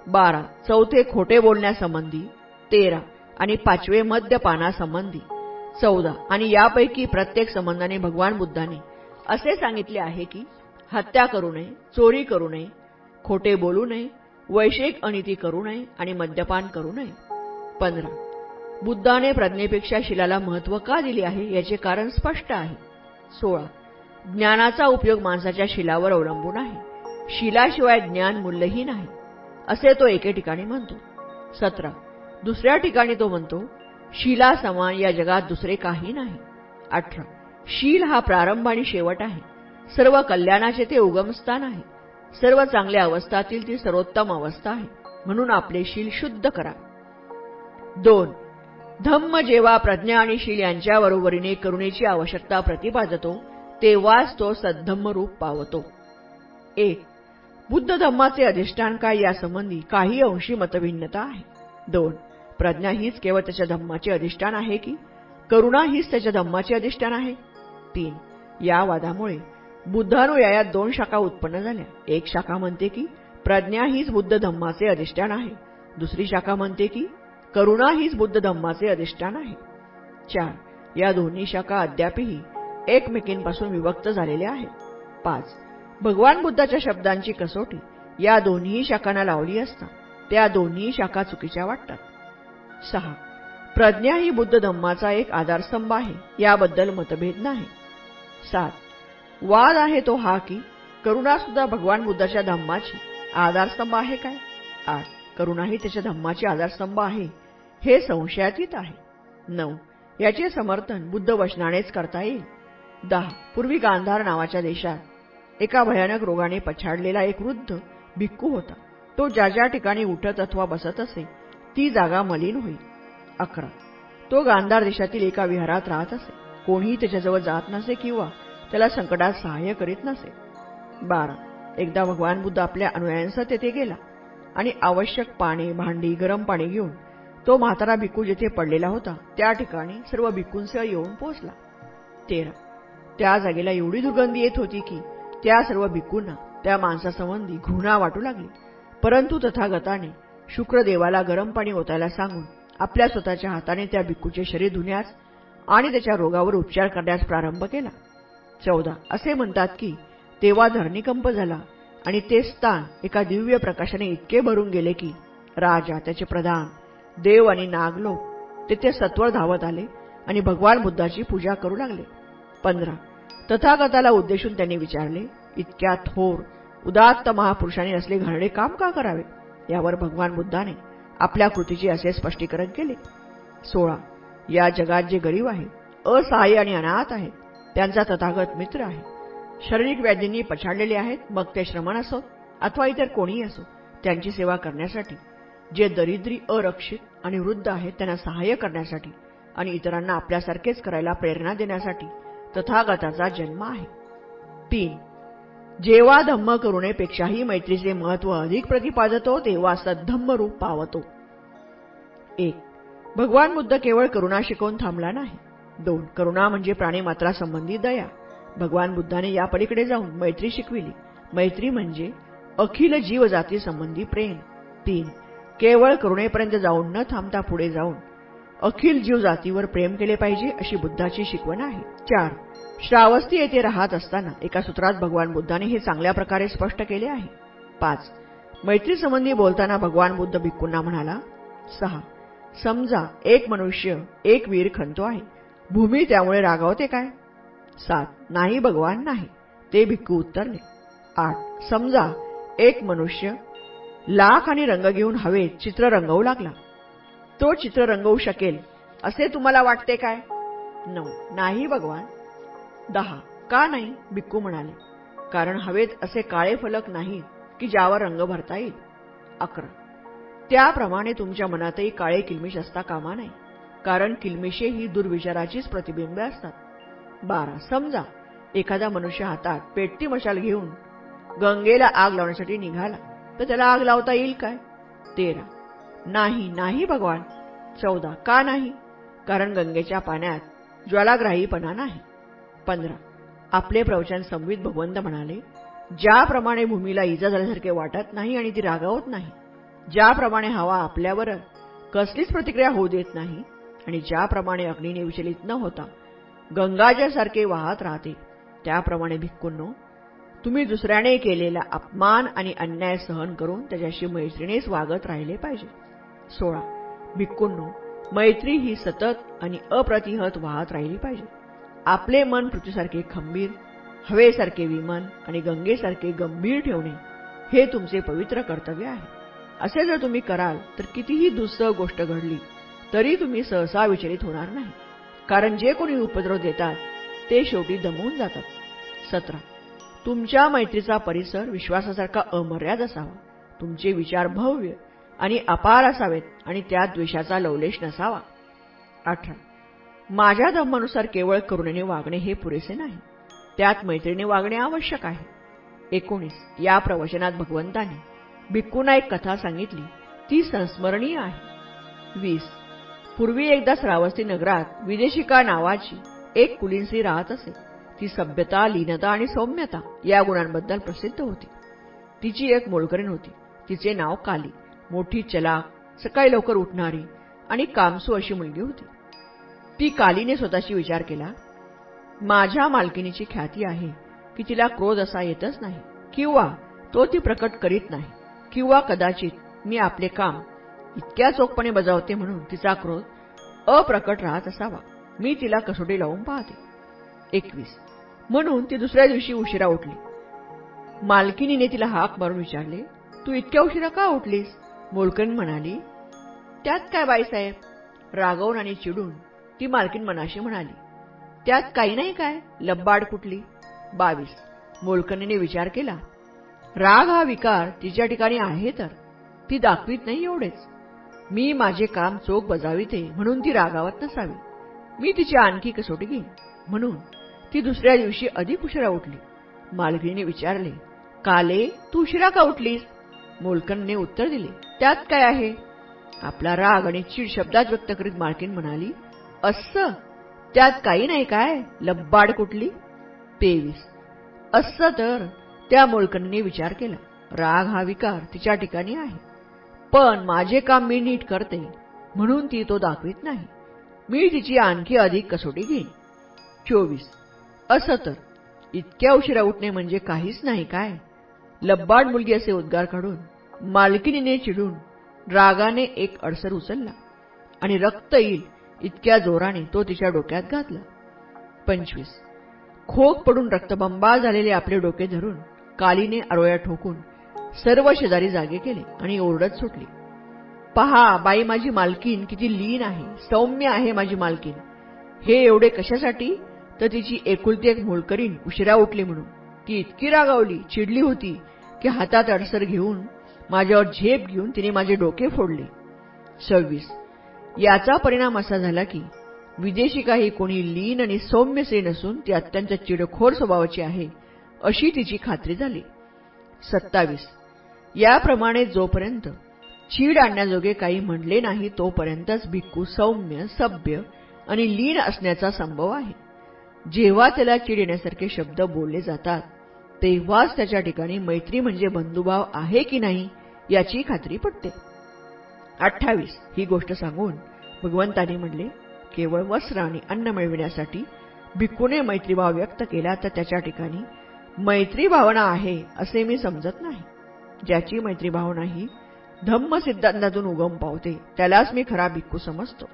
12. चौथे खोटे बोलण्यासंबंधी. 13. आणि 5वे मद्यपानासंबंधी. 14. आणि यापैकी प्रत्येक संबंधाने भगवान बुद्धाने असे सांगितले आहे की हत्या करू नये, चोरी करू नये, खोटे बोलू नये, वैषयिक अनिती करू नये आणि मद्यपान करू नये. 15. बुद्धाने प्रज्ञेपेक्षा शीलाला महत्त्व का दिले आहे याचे कारण स्पष्ट आहे. 16. ज्ञानाचा उपयोग माणसाच्या शीलावर अवलंबून आहे. शीलाशिवाय ज्ञान मूल्यहीन आहे असे तो एके ठिकाणी म्हणतो. 17. दुसऱ्या ठिकाणी तो म्हणतो शीला समान या जगात दुसरे काही नाही. 18. शील हा प्रारंभ आणि शेवट आहे. सर्व कल्याणाचे ते उगमस्थान आहे. सर्व चांगल्या अवस्थातील ती सर्वोत्तम अवस्था आहे. म्हणून आपले शील शुद्ध करा. 2. धम्म जेव्हा प्रज्ञा आणि शील यांच्या बरोबरीने करुणेची आवश्यकता प्रतिपादतो तेव्हाच तो सद्धम्म रूप पावतो. 1. बुद्ध धम्माचे अधिष्ठान काय यासंबंधी काही अंशी मतभिन्नता आहे. 2. प्रज्ञा हीच केवळ त्याच्या धम्माचे अधिष्ठान आहे की करुणा हीच त्याच्या धम्माचे अधिष्ठान आहे. 3. या वादामुळे बुद्धानुयायात 2 शाखा उत्पन्न झाल्या. एक शाखा म्हणते की प्रज्ञा हीच बुद्ध धम्माचे अधिष्ठान आहे. दुसरी शाखा म्हणते की करुणा हीच बुद्ध धम्माचे अधिष्ठान आहे. 4. या दोन्ही शाखा अद्यापही एकमेकींपासून विभक्त झालेल्या आहेत. 5. भगवान बुद्धाच्या शब्दांची कसोटी या दोन्ही शाखांना लावली असता त्या दोन्ही शाखा चुकीच्या वाटतात. 6. प्रज्ञा ही बुद्ध धम्माचा एक आधारस्तंभ आहे याबद्दल मतभेद नाही. 7. वाद आहे तो हा की करुणा सुद्धा भगवान बुद्धाच्या धम्माची आधारस्तंभ आहे काय. 8. करुणाही त्याच्या धम्माची आधारस्तंभ आहे हे संशयातीत आहे. 9. याचे समर्थन बुद्ध वचनानेच करता येईल. 10. पूर्वी गांधार नावाच्या देशात एका भयानक रोगाने पछाडलेला एक वृद्ध भिक्खू होता. तो ज्या ज्या ठिकाणी उठत अथवा बसत असे ती जागा मलिन होईल. 11. तो गांधार देशातील एका विहारात राहत असे. कोणीही त्याच्याजवळ जात नसे किंवा त्याला संकटात सहाय्य करीत नसे. 12. एकदा भगवान बुद्ध आपल्या अनुयायांसह तेथे गेला आणि आवश्यक पाणी, भांडी, गरम पाणी घेऊन तो म्हातारा भिक्खू जिथे पडलेला होता त्या ठिकाणी सर्व भिक्खूंसह येऊन पोहोचला. 13. त्या जागेला एवढी दुर्गंधी येत होती की त्या सर्व भिक्खूंना त्या माणसासंबंधी घृणा वाटू लागली. परंतु तथागताने शुक्रदेवाला गरम पाणी ओतायला सांगून आपल्या स्वतःच्या हाताने त्या भिक्खूचे शरीर धुण्यास आणि त्याच्या रोगावर उपचार करण्यास प्रारंभ केला. 14. असे म्हणतात की तेव्हा धरणीकंप झाला आणि ते स्थान एका दिव्य प्रकाशाने इतके भरून गेले की राजा, त्याचे प्रधान, देव आणि नागलोक तेथे सत्वर धावत आले आणि भगवान बुद्धाची पूजा करू लागले. 15. तथागताला उद्देशून त्यांनी विचारले, इतक्या थोर उदात्त महापुरुषाने असले घाणेरडे काम का करावे. यावर भगवान बुद्धाने आपल्या कृतीचे असे स्पष्टीकरण केले. 16. या जगात जे गरीब आहे, असहाय्य आणि अनाथ आहेत त्यांचा तथागत मित्र आहे. शारीरिक व्याधींनी पछाडलेले आहेत, मग ते श्रमण असो अथवा इतर कोणीही असो, त्यांची सेवा करण्यासाठी, जे दरिद्री, अरक्षित आणि वृद्ध आहेत त्यांना सहाय्य करण्यासाठी आणि इतरांना आपल्यासारखेच करायला प्रेरणा देण्यासाठी तथागताचा जन्म आहे. 3. जेव्हा धम्म करुणेपेक्षाही मैत्रीचे महत्व अधिक प्रतिपादतो तेव्हा सद्धम्म रूप पावतो. 1. भगवान बुद्ध केवळ करुणा शिकवून थांबला नाही. 2. करुणा म्हणजे प्राणीमात्रासंबंधी दया. भगवान बुद्धाने या पलीकडे जाऊन मैत्री शिकविली. मैत्री म्हणजे अखिल जीवजाती संबंधी प्रेम. 3. केवळ करुणेपर्यंत जाऊन न थांबता पुढे जाऊन अखिल जीवजातीवर प्रेम केले पाहिजे अशी बुद्धाची शिकवण आहे. 4. श्रावस्ती येथे राहत असताना एका सूत्रात भगवान बुद्धाने हे चांगल्या प्रकारे स्पष्ट केले आहे. 5. मैत्री संबंधी बोलताना भगवान बुद्ध भिक्खूंना म्हणाला. 6. समजा एक मनुष्य एक वीर खणतो आहे. भूमी त्यामुळे रागावते काय? 7. नाही भगवान नाही, ते भिक्खू उत्तरले. 8. समजा एक मनुष्य लाख आणि रंग घेऊन हवेत चित्र रंगवू लागला. तो चित्र रंगवू शकेल असे तुम्हाला वाटते काय? 9. नाही भगवान. 10. का नाही? भिक्खू म्हणाले. कारण हवेत असे काळे फलक नाहीत की ज्यावर रंग भरता येईल. 11. त्याप्रमाणे तुमच्या मनातही काळे किलमिश असता कामा नाही, कारण किलमिशे ही दुर्विचाराचीच प्रतिबिंबे असतात. 12. समजा एखादा मनुष्य हातात पेटती मशाल घेऊन गंगेला आग लावण्यासाठी निघाला तर त्याला आग लावता येईल काय? 13. नाही नाही भगवान. 14. का नाही? कारण गंगेच्या पाण्यात ज्वालाग्राहीपणा नाही. 15. आपले प्रवचन संवित भगवंत म्हणाले, ज्याप्रमाणे भूमीला इजा झाल्यासारखे वाटत नाही आणि ती रागावत नाही, ज्याप्रमाणे हवा आपल्यावर कसलीच प्रतिक्रिया होऊ देत नाही आणि ज्याप्रमाणे अग्नीने विचलित न होता गंगाजळसारखे वाहत राहते, त्याप्रमाणे भिक्खूंनो, तुम्ही दुसऱ्याने केलेला अपमान आणि अन्याय सहन करून त्याच्याशी मैत्रीनेच वागत राहिले पाहिजे. 16. भिक्खूंनो, मैत्री ही सतत आणि अप्रतिहत वाहत राहिली पाहिजे. आपले मन पृथ्वीसारखे खंबीर, हवेसारखे विमान आणि गंगेसारखे गंभीर ठेवणे हे तुमचे पवित्र कर्तव्य आहे. असे जर तुम्ही कराल तर कितीही दुस्सह गोष्ट घडली तरी तुम्ही सहसा विचलित होणार नाही, कारण जे कोणी उपद्रव देतात ते शेवटी दमून जातात. 17. तुमच्या मैत्रीचा परिसर विश्वासासारखा अमर्याद असावा. तुमचे विचार भव्य आणि अपार असावेत आणि त्यात द्वेषाचा लवलेश नसावा. 18. माझ्या धम्मानुसार केवळ करुणेने वागणे हे पुरेसे नाही, त्यात मैत्रीने वागणे आवश्यक आहे. 19. या प्रवचनात भगवंताने भिक्खूंना एक कथा सांगितली, ती संस्मरणीय आहे. 20. पूर्वी एकदा श्रावस्ती नगरात विदेशिका नावाची एक कुलीनस्त्री राहत असे. ती सभ्यता, लीनता आणि सौम्यता या गुणांबद्दल प्रसिद्ध होती. तिची एक मोलकरीण होती. तिचे नाव काली. मोठी, चलाक, सकाळी लवकर उठणारी आणि कामसू अशी मुलगी होती. ती कालीने स्वतःशी विचार केला, माझ्या मालकिनीची ख्याती आहे की तिला क्रोध असा येतच नाही, किंवा तो ती प्रकट करीत नाही, किंवा कदाचित मी आपले काम इतक्या चोखपणे बजावते म्हणून तिचा क्रोध अप्रकट राहत असावा. मी तिला कसोटी लावून पाहते. 21. म्हणून ती दुसऱ्या दिवशी उशिरा उठली. मालकिनीने तिला हाक मारून विचारले, तू इतक्या उशिरा का उठलीस? मोलकरीण म्हणाली, त्यात काय बाईसाहेब? रागवून आणि चिडून ती मालकीण मनाशी म्हणाली, त्यात काही नाही काय, लब्बाड कुठली. 22. मोलकरीणीने विचार केला, राग हा विकार तिच्या ठिकाणी आहे तर ती दाखवीत नाही एवढेच. मी माझे काम चोख बजाविते म्हणून ती रागावत नसावी. मी तिची आणखी कसोटी घेईन. म्हणून ती दुसऱ्या दिवशी अधिक उशिरा उठली. मालकिणीने विचारले, काले, तू उशिरा का उठलीस? मोलकरीणने उत्तर दिले, त्यात काय आहे? आपला राग आणि चीड शब्दात व्यक्त करीत मालकीण म्हणाली, असं? त्यात काही नाही काय, लब्बाड कुठली. 23. असं तर त्या मोलकरीणीने विचार केला, राग हा विकार तिच्या ठिकाणी आहे, पण माझे काम मी नीट करते म्हणून ती तो दाखवीत नाही. मी तिची आणखी अधिक कसोटी घेईन. 24. असं तर इतक्या उशिरा उठणे म्हणजे काहीच नाही काय, लब्बाड मुलगी असे उद्गार काढून मालकिनीने चिडून रागाने एक अडसर उचलला आणि रक्त येईल इतक्या जोराने तो तिच्या डोक्यात घातला. 25. खोक पडून रक्तबंबाळ झालेले आपले डोके धरून कालीने आरोळ्या ठोकून सर्व शेजारी जागे केले आणि ओरडत सुटली, पहा बाई, माझी मालकीन किती लीन आहे, सौम्य आहे माझी मालकीन. हे एवढे कशासाठी? तर तिची एकुलती एक मोलकरीण उशिरा उठली म्हणून. ती इतकी रागावली, चिडली होती की हातात अडसर घेऊन माझ्यावर झेप घेऊन तिने माझे डोके फोडले. 26. याचा परिणाम असा झाला की विदेशिका ही कोणी लीन आणि सौम्य स्त्री नसून ती अत्यंत चिडखोर स्वभावाची आहे अशी तिची खात्री झाली. 27. याप्रमाणे जोपर्यंत चीड आणण्याजोगे काही म्हणले नाही तोपर्यंतच भिक्खू सौम्य, सभ्य आणि लीन असण्याचा संभव आहे. जेव्हा त्याला चीड येण्यासारखे शब्द बोलले जातात तेव्हाच त्याच्या ठिकाणी मैत्री म्हणजे बंधुभाव आहे की नाही याची खात्री पडते. 28. ही गोष्ट सांगून भगवंतांनी म्हणले, केवळ वस्त्र आणि अन्न मिळविण्यासाठी भिक्खूने मैत्रीभाव व्यक्त केला तर त्याच्या ठिकाणी मैत्री भावना आहे असे मी समजत नाही. ज्याची मैत्री भावना ही धम्म सिद्धांतातून उगम पावते त्यालाच मी खरा भिक्खू समजतो.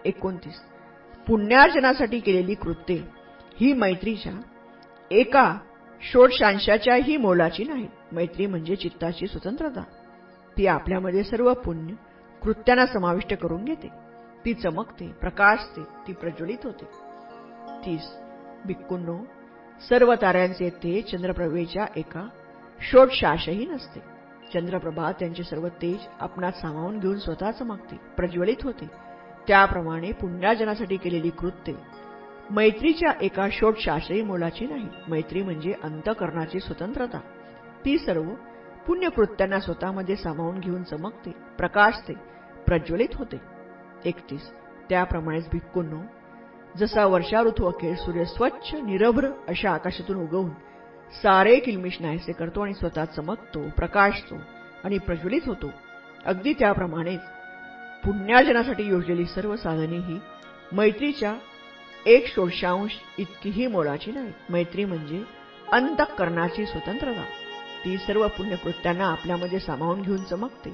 29. पुण्यार्जनासाठी केलेली कृत्ये ही मैत्रीच्या एका षोडशांशाच्याही मोलाची नाही. मैत्री म्हणजे चित्ताची स्वतंत्रता. ती आपल्यामध्ये सर्व पुण्य कृत्यांना समाविष्ट करून घेते. ती चमकते, प्रकाशते, ती प्रज्वलित होते. 30. भिक्खूंनो, सर्व ताऱ्यांचे तेज चंद्रप्रभेच्या एका षोडशाशही नसते. चंद्रप्रभा त्यांचे सर्व तेज आपणात सामावून घेऊन स्वतः चमकते, प्रज्वलित होते. त्याप्रमाणे पुण्यार्जनासाठी केलेली कृत्ये मैत्रीच्या एका षोडशाशही मोलाची नाही. मैत्री म्हणजे अंतःकरणाची स्वतंत्रता. ती सर्व पुण्यकृत्यांना स्वतःमध्ये सामावून घेऊन चमकते, प्रकाशते, प्रज्वलित होते. 31. त्याप्रमाणेच भिक्खूंनो, जसा वर्षा ऋतू अखेर सूर्य स्वच्छ निरभ्र अशा आकाशातून उगवून सारे किलमिश नाहीसे करतो आणि स्वतः चमकतो, प्रकाशतो आणि प्रज्वलित होतो, अगदी त्याप्रमाणेच पुण्यार्जनासाठी योजलेली सर्व साधने ही मैत्रीच्या 1/16 इतकीही मोलाची नाही. मैत्री म्हणजे अंतःकरणाची स्वतंत्रता. ती सर्व पुण्यकृत्यांना आपल्यामध्ये सामावून घेऊन चमकते,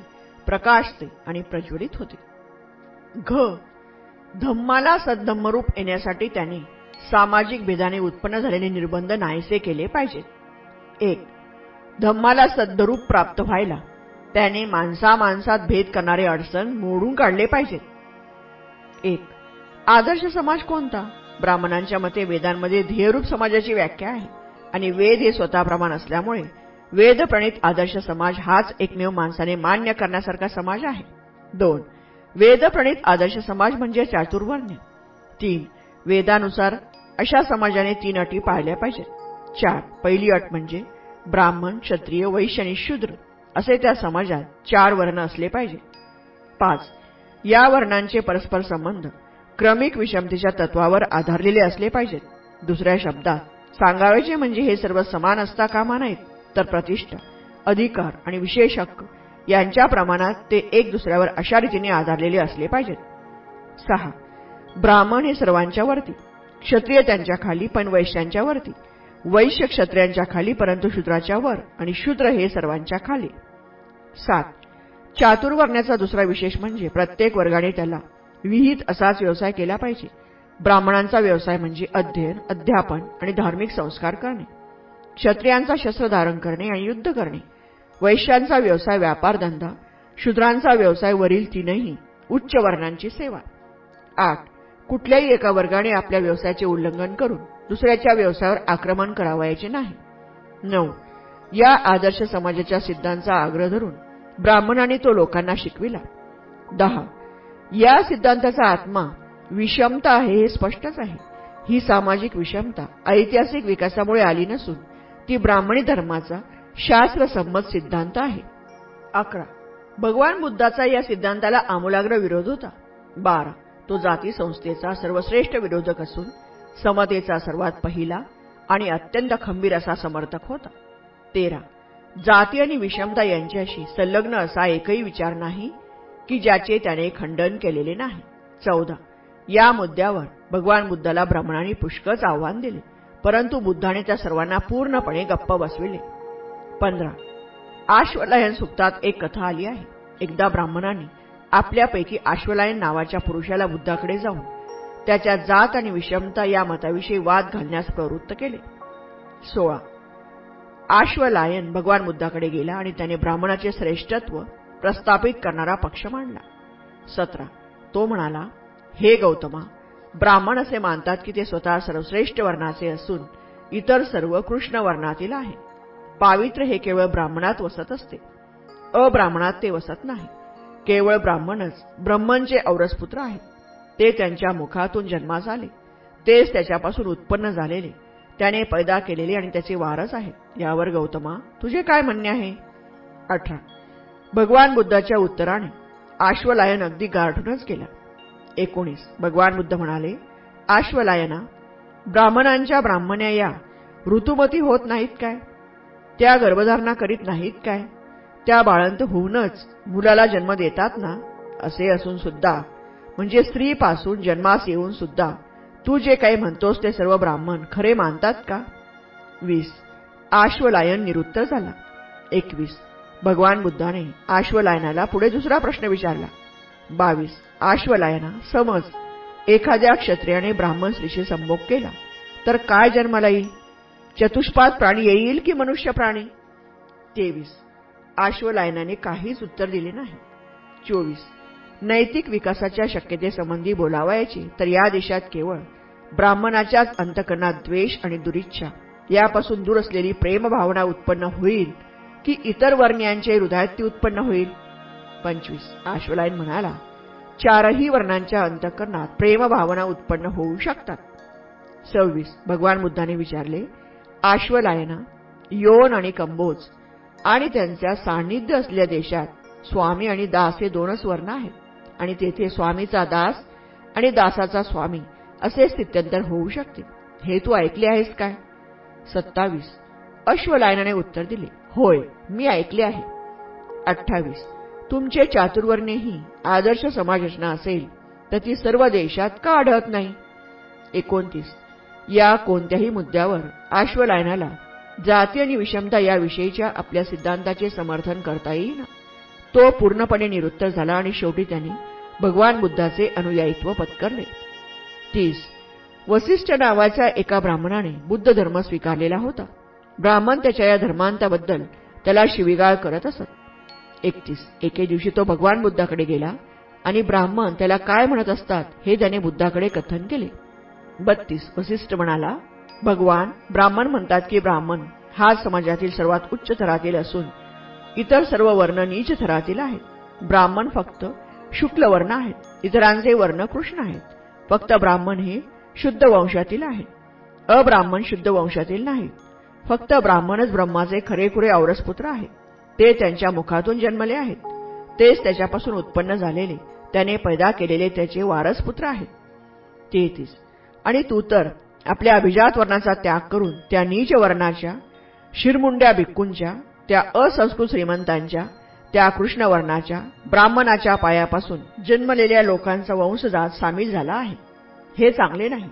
प्रकाशते आणि प्रज्वलित होते. धम्माला सद्धम्मरूप येण्यासाठी त्याने सामाजिक भेदाने उत्पन्न झालेले निर्बंध नाहीसे केले पाहिजेत. 1. धम्माला सद्धरूप प्राप्त व्हायला त्याने माणसामाणसात भेद करणारे अडचण मोडून काढले पाहिजेत. 1. आदर्श समाज कोणता? ब्राह्मणांच्या मते वेदांमध्ये ध्येयरूप समाजाची व्याख्या आहे आणि वेद हे स्वतः प्रमाण असल्यामुळे वेदप्रणीत आदर्श समाज हाच एकमेव माणसाने मान्य करण्यासारखा समाज आहे. 2. वेदप्रणीत आदर्श समाज म्हणजे चातुर्वर्ण्य. 3. वेदानुसार अशा समाजाने 3 अटी पाळल्या पाहिजेत. 4. पहिली अट म्हणजे ब्राह्मण, क्षत्रिय, वैश्य आणि शूद्र असे त्या समाजात 4 वर्ण असले पाहिजे. 5. या वर्णांचे परस्पर संबंध क्रमिक विषमतेच्या तत्वावर आधारलेले असले पाहिजेत. दुसऱ्या शब्दात सांगायचे म्हणजे हे सर्व समान असता कामा नाहीत, तर प्रतिष्ठा, अधिकार आणि विशेष हक्क यांच्या प्रमाणात ते एक दुसऱ्यावर अशा रीतीने आधारलेले असले पाहिजेत. 6. ब्राह्मण हे सर्वांच्या वरती, क्षत्रिय त्यांच्या खाली पण वैश्यांच्या वरती, वैश्य क्षत्रियांच्या खाली परंतु शूद्राच्या वर आणि शूद्र हे सर्वांच्या खाली. 7. चातुर्वर्ण्याचा दुसरा विशेष म्हणजे प्रत्येक वर्गाने त्याला विहित असाच व्यवसाय केला पाहिजे. ब्राह्मणांचा व्यवसाय म्हणजे अध्ययन, अध्यापन आणि धार्मिक संस्कार करणे. क्षत्रियांचा शस्त्र धारण करणे आणि युद्ध करणे. वैश्यांचा व्यवसाय व्यापार धंदा. शूद्रांचा व्यवसाय वरील 3ही उच्च वर्णांची सेवा. 8. कुठल्याही एका वर्गाने आपल्या व्यवसायाचे उल्लंघन करून दुसऱ्याच्या व्यवसायावर आक्रमण करावयाचे नाही. 9. या आदर्श समाजाच्या सिद्धांचा आग्रह धरून ब्राह्मणांनी तो लोकांना शिकविला. 10. या सिद्धांताचा आत्मा विषमता आहे हे स्पष्टच आहे. ही सामाजिक विषमता ऐतिहासिक विकासामुळे आली नसून ती ब्राह्मणी धर्माचा शास्त्रसंमत सिद्धांत आहे. 11. भगवान बुद्धाचा या सिद्धांताला आमूलाग्र विरोध होता. 12. तो जाती संस्थेचा सर्वश्रेष्ठ विरोधक असून समतेचा सर्वात पहिला आणि अत्यंत खंबीर असा समर्थक होता. 13. जाती आणि विषमता यांच्याशी संलग्न असा एकही विचार नाही की ज्याचे त्याने खंडन केलेले नाही. 14. या मुद्द्यावर भगवान बुद्धाला ब्राह्मणांनी पुष्कळच आव्हान दिले, परंतु बुद्धाने त्या सर्वांना पूर्णपणे गप्प बसविले. 15. आश्वलायन सूक्तात एक कथा आली आहे. एकदा ब्राह्मणांनी आपल्यापैकी आश्वलायन नावाच्या पुरुषाला बुद्धाकडे जाऊन त्याच्या जात आणि विषमता या मताविषयी वाद घालण्यास प्रवृत्त केले. 16. आश्वलायन भगवान बुद्धाकडे गेला आणि त्याने ब्राह्मणाचे श्रेष्ठत्व प्रस्थापित करणारा पक्ष मांडला. 17. तो म्हणाला, हे गौतमा, ब्राह्मण असे मानतात की ते स्वतः सर्वश्रेष्ठ वर्णाचे असून इतर सर्व कृष्ण वर्णातील आहे. पावित्र्य हे केवळ ब्राह्मणात वसत असते, अब्राह्मणात ते वसत नाही. केवळ ब्राह्मणच ब्रह्मनचे औरसपुत्र आहेत. ते त्यांच्या मुखातून जन्मास आले, तेच त्याच्यापासून उत्पन्न झालेले, त्याने पैदा केलेले आणि त्याचे वारस आहेत. यावर गौतमा तुझे काय म्हणणे आहे? 18. भगवान बुद्धाच्या उत्तराने आश्वलायन अगदी गारठूनच गेला. 19. भगवान बुद्ध म्हणाले, आश्वलायना, ब्राह्मणांच्या ब्राह्मण्या या ऋतुमती होत नाहीत काय? त्या गर्भधारणा करीत नाहीत काय? त्या बाळंत होऊनच मुलाला जन्म देतात ना? असे असून सुद्धा, म्हणजे स्त्रीपासून जन्मास येऊन सुद्धा तू जे काही म्हणतोस ते सर्व ब्राह्मण खरे मानतात का? 20. आश्वलायन निरुत्तर झाला. 21. भगवान बुद्धाने आश्वलायनाला पुढे दुसरा प्रश्न विचारला. 22. आश्वलायना, समज एखाद्या क्षत्रियाने ब्राह्मण स्त्रीशी संभोग केला तर काय जन्माला येईल? चतुष्पाद प्राणी येईल की मनुष्य प्राणी? 23. आश्वलायनाने काहीच उत्तर दिले नाही. 24. नैतिक विकासाच्या शक्यतेसंबंधी बोलावायचे तर या देशात केवळ ब्राह्मणाच्याच अंतःकरणात द्वेष आणि दुरिच्छा यापासून दूर असलेली प्रेमभावना उत्पन्न होईल की इतर वर्णीयांच्या हृदयात ती उत्पन्न होईल? 25. आश्वलायन म्हणाला, चारही वर्णांच्या अंतःकरणात प्रेमभावना उत्पन्न होऊ शकतात. 26. भगवान बुद्धाने विचारले, आश्वलायना, योन आणि कंबोज आणि त्यांच्या सान्निध्य असलेल्या देशात स्वामी आणि दास हे दोनच वर्ण आहेत आणि तेथे स्वामीचा दास आणि दासाचा स्वामी असे स्थित्यंतर होऊ शकते. हे तू ऐकले आहेस काय? 27. अश्वलायनाने उत्तर दिले, होय, मी ऐकले आहे. 28. तुमचे चातुर्वर्ण्यही आदर्श समाजरचना असेल तर ती सर्व देशात का आढळत नाही? 29. या कोणत्याही मुद्द्यावर आश्वलायनाला जाती आणि विषमता याविषयीच्या आपल्या सिद्धांताचे समर्थन करता येईना. तो पूर्णपणे निरुत्तर झाला आणि शेवटी त्यांनी भगवान बुद्धाचे अनुयायित्व पत्करले. 30. वसिष्ठ नावाच्या एका ब्राह्मणाने बुद्ध धर्म स्वीकारलेला होता. ब्राह्मण त्याच्या या धर्मांताबद्दल त्याला शिवीगाळ करत असत. 31. एके दिवशी तो भगवान बुद्धाकडे गेला आणि ब्राह्मण त्याला काय म्हणत असतात हे त्याने बुद्धाकडे कथन केले. 32. वसिष्ठ म्हणाला, भगवान, ब्राह्मण म्हणतात की ब्राह्मण हा समाजातील सर्वात उच्च थरातील असून इतर सर्व वर्ण नीच थरातील आहेत. ब्राह्मण फक्त शुक्ल वर्ण आहेत, इतरांचे वर्ण कृष्ण आहेत. फक्त ब्राह्मण हे शुद्ध वंशातील आहेत, अब्राह्मण शुद्ध वंशातील नाहीत. फक्त ब्राह्मणच ब्रह्माचे खरेखुरे औरसपुत्र आहेत. ते त्यांच्या मुखातून जन्मले आहेत, तेच त्याच्यापासून उत्पन्न झालेले, त्याने पैदा केलेले त्याचे वारसपुत्र आहेत. 33. आणि तू तर आपल्या अभिजात वर्णाचा त्याग करून त्या नीच वर्णाच्या, शिरमुंड्या भिक्कूंच्या, त्या असंस्कृत श्रीमंतांच्या, त्या कृष्णवर्णाच्या ब्राह्मणाच्या पायापासून जन्मलेल्या लोकांचा वंशजात सामील झाला आहे. हे चांगले नाही,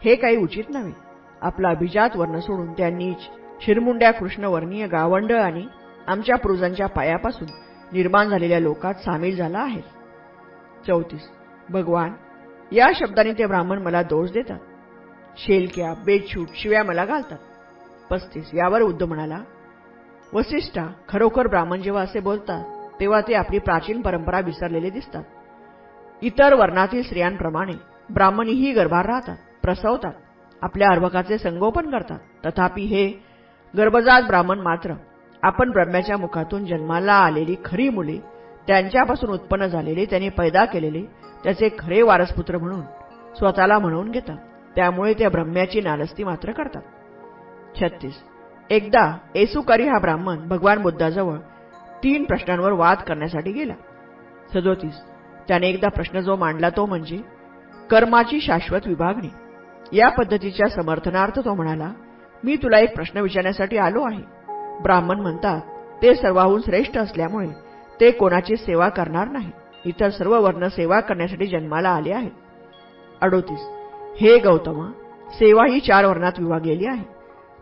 हे काही उचित नव्हे. आपला अभिजात वर्ण सोडून त्या नीच शिरमुंड्या कृष्णवर्णीय गावंढळ आणि आमच्या पूर्वजांच्या पायापासून निर्माण झालेल्या लोकात सामील झाला आहे. 34. भगवान, या शब्दाने ते ब्राह्मण मला दोष देतात, शेलक्या, बेछूट, शिव्या मला घालतात. 35. यावर उद्धव म्हणाला, वसिष्ठा, खरोखर ब्राह्मण जेव्हा असे बोलतात तेव्हा ते आपली प्राचीन परंपरा विसरलेले दिसतात. इतर वर्णातील स्त्रियांप्रमाणे ब्राह्मणीही गर्भार राहतात, प्रसवतात, आपल्या अर्भकाचे संगोपन करतात. तथापि हे गर्भजात ब्राह्मण मात्र आपण ब्रह्म्याच्या मुखातून जन्माला आलेली खरी मुले, त्यांच्यापासून उत्पन्न झालेले, त्याने पैदा केलेले त्याचे खरे वारसपुत्र म्हणून स्वतःला म्हणवून घेतात. त्यामुळे त्या ब्रह्म्याची नालस्ती मात्र करतात. 36. एकदा येसुकारी हा ब्राह्मण भगवान बुद्धाजवळ 3 प्रश्नांवर वाद करण्यासाठी गेला. 37. त्याने एकदा प्रश्न जो मांडला तो म्हणजे कर्माची शाश्वत विभागणी. या पद्धतीच्या समर्थनार्थ तो म्हणाला, मी तुला एक प्रश्न विचारण्यासाठी आलो आहे. ब्राह्मण म्हणतात ते सर्वाहून श्रेष्ठ असल्यामुळे ते कोणाची सेवा करणार नाही. इतर सर्व वर्ण सेवा करण्यासाठी जन्माला आले आहेत. 38. हे गौतमा, सेवा ही 4 वर्णात विभागलेली आहे.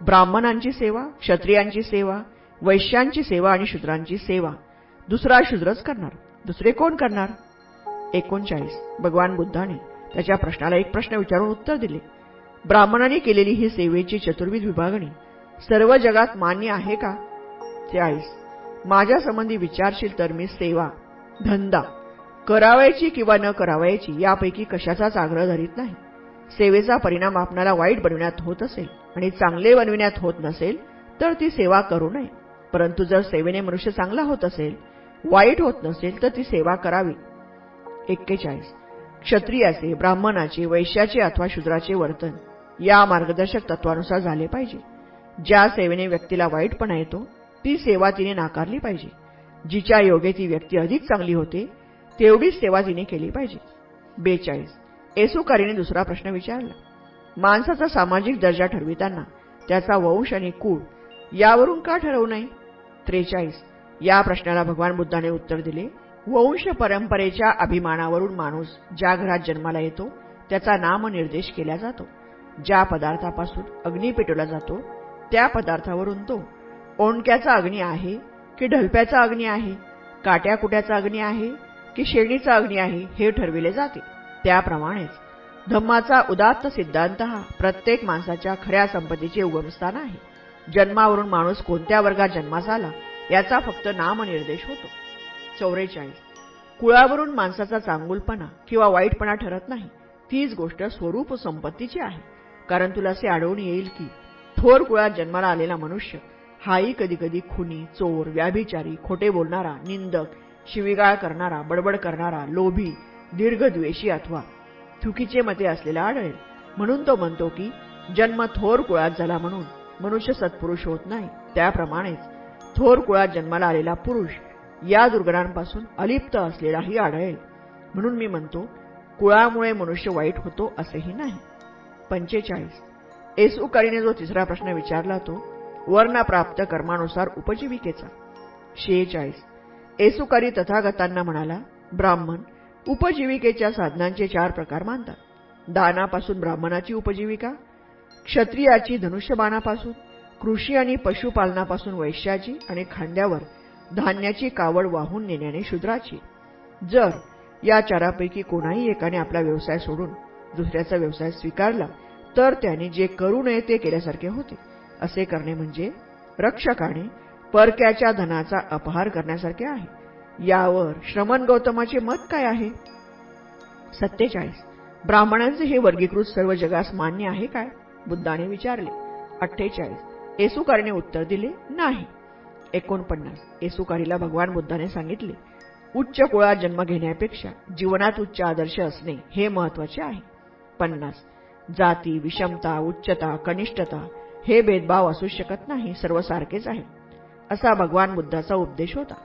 ब्राह्मणांची सेवा, क्षत्रियांची सेवा, वैश्यांची सेवा आणि शूद्रांची सेवा दुसरा शूद्रच करणार. दुसरे कोण करणार? 39. भगवान बुद्धाने त्याच्या प्रश्नाला एक प्रश्न विचारून उत्तर दिले. ब्राह्मणांनी केलेली ही सेवेची चतुर्विध विभागणी सर्व जगात मान्य आहे का? 40. माझ्या संबंधी विचारशील तर मी सेवा, धंदा करावायची किंवा न करावायची यापैकी कशाचाच आग्रह धरीत नाही. सेवेचा परिणाम आपणाला वाईट बनविण्यात होत असेल आणि चांगले बनविण्यात होत नसेल तर ती सेवा करू नये. परंतु जर सेवेने मनुष्य चांगला होत असेल, वाईट होत नसेल तर ती सेवा करावी. 41. क्षत्रियाचे, ब्राह्मणाचे, वैश्याचे अथवा शूद्राचे वर्तन या मार्गदर्शक तत्वानुसार झाले पाहिजे. ज्या सेवेने व्यक्तीला वाईटपणा येतो ती सेवा तिने नाकारली पाहिजे. जिच्या योगे ती व्यक्ती अधिक चांगली होते तेवढीच सेवा तिने केली पाहिजे. 42. येसुकारीने दुसरा प्रश्न विचारला. माणसाचा सामाजिक दर्जा ठरविताना त्याचा वंश आणि कुळ यावरून का ठरवू नये? 43. या प्रश्नाला भगवान बुद्धाने उत्तर दिले. वंश परंपरेच्या अभिमानावरून माणूस ज्या घरात जन्माला येतो त्याचा नामनिर्देश केला जातो. ज्या पदार्थापासून अग्नी पेटवला जातो त्या पदार्थावरून तो ओंडक्याचा अग्नी आहे की ढलप्याचा अग्नी आहे, काट्याकुट्याचा अग्नी आहे की शेणीचा अग्नी आहे हे ठरविले जाते. त्याप्रमाणेच धम्माचा उदात्त सिद्धांत हा प्रत्येक माणसाच्या खऱ्या संपत्तीचे उगमस्थान आहे. जन्मावरून माणूस कोणत्या वर्गात जन्मास आला याचा फक्त नामनिर्देश होतो. 44. कुळावरून माणसाचा चांगुलपणा किंवा वाईटपणा ठरत नाही. तीच गोष्ट स्वरूप संपत्तीची आहे. कारण तुला असे आढळून येईल की थोर कुळात जन्माला आलेला मनुष्य हाही कधीकधी खुनी, चोर, व्याभिचारी, खोटे बोलणारा, निंदक, शिवीगाळ करणारा, बडबड करणारा, लोभी, दीर्घद्वेषी अथवा चुकीचे मते असलेला आढळेल. म्हणून तो म्हणतो की जन्म थोर कुळात झाला म्हणून मनुष्य सत्पुरुष होत नाही. त्याप्रमाणेच थोर कुळात जन्माला आलेला पुरुष या दुर्गुणांपासून अलिप्त असलेलाही आढळेल. म्हणून मी म्हणतो कुळामुळे मनुष्य वाईट होतो असेही नाही. 45. येसुकारीने जो तिसरा प्रश्न विचारला तो वर्णप्राप्त कर्मानुसार उपजीविकेचा. 46. येसुकारी तथागतांना म्हणाला. ब्राह्मण उपजीविकेच्या साधनांचे 4 प्रकार मानतात. दानापासून ब्राह्मणाची उपजीविका, क्षत्रियाची धनुष्यबाणापासून, कृषी आणि पशुपालनापासून वैश्याची आणि खांद्यावर धान्याची कावड वाहून नेण्याने शूद्राची. जर या 4पैकी कोणाही एकाने आपला व्यवसाय सोडून दुसऱ्याचा व्यवसाय स्वीकारला तर त्याने जे करू नये ते केल्यासारखे होते. असे करणे म्हणजे रक्षकाने परक्याच्या धनाचा अपहार करण्यासारखे आहे. यावर श्रमण गौतमाचे मत काय आहे? 47. ब्राह्मणांचे हे वर्गीकृत सर्व जगास मान्य आहे काय? बुद्धाने विचारले. 48. येसुकारीने उत्तर दिले नाही. 49. येसुकारीला भगवान बुद्धाने सांगितले उच्च कुळात जन्म घेण्यापेक्षा जीवनात उच्च आदर्श असणे हे महत्वाचे आहे. 50. जाती, विषमता, उच्चता, कनिष्ठता हे भेदभाव असू शकत नाही, सर्व सारखेच आहे असा भगवान बुद्धाचा उपदेश होता.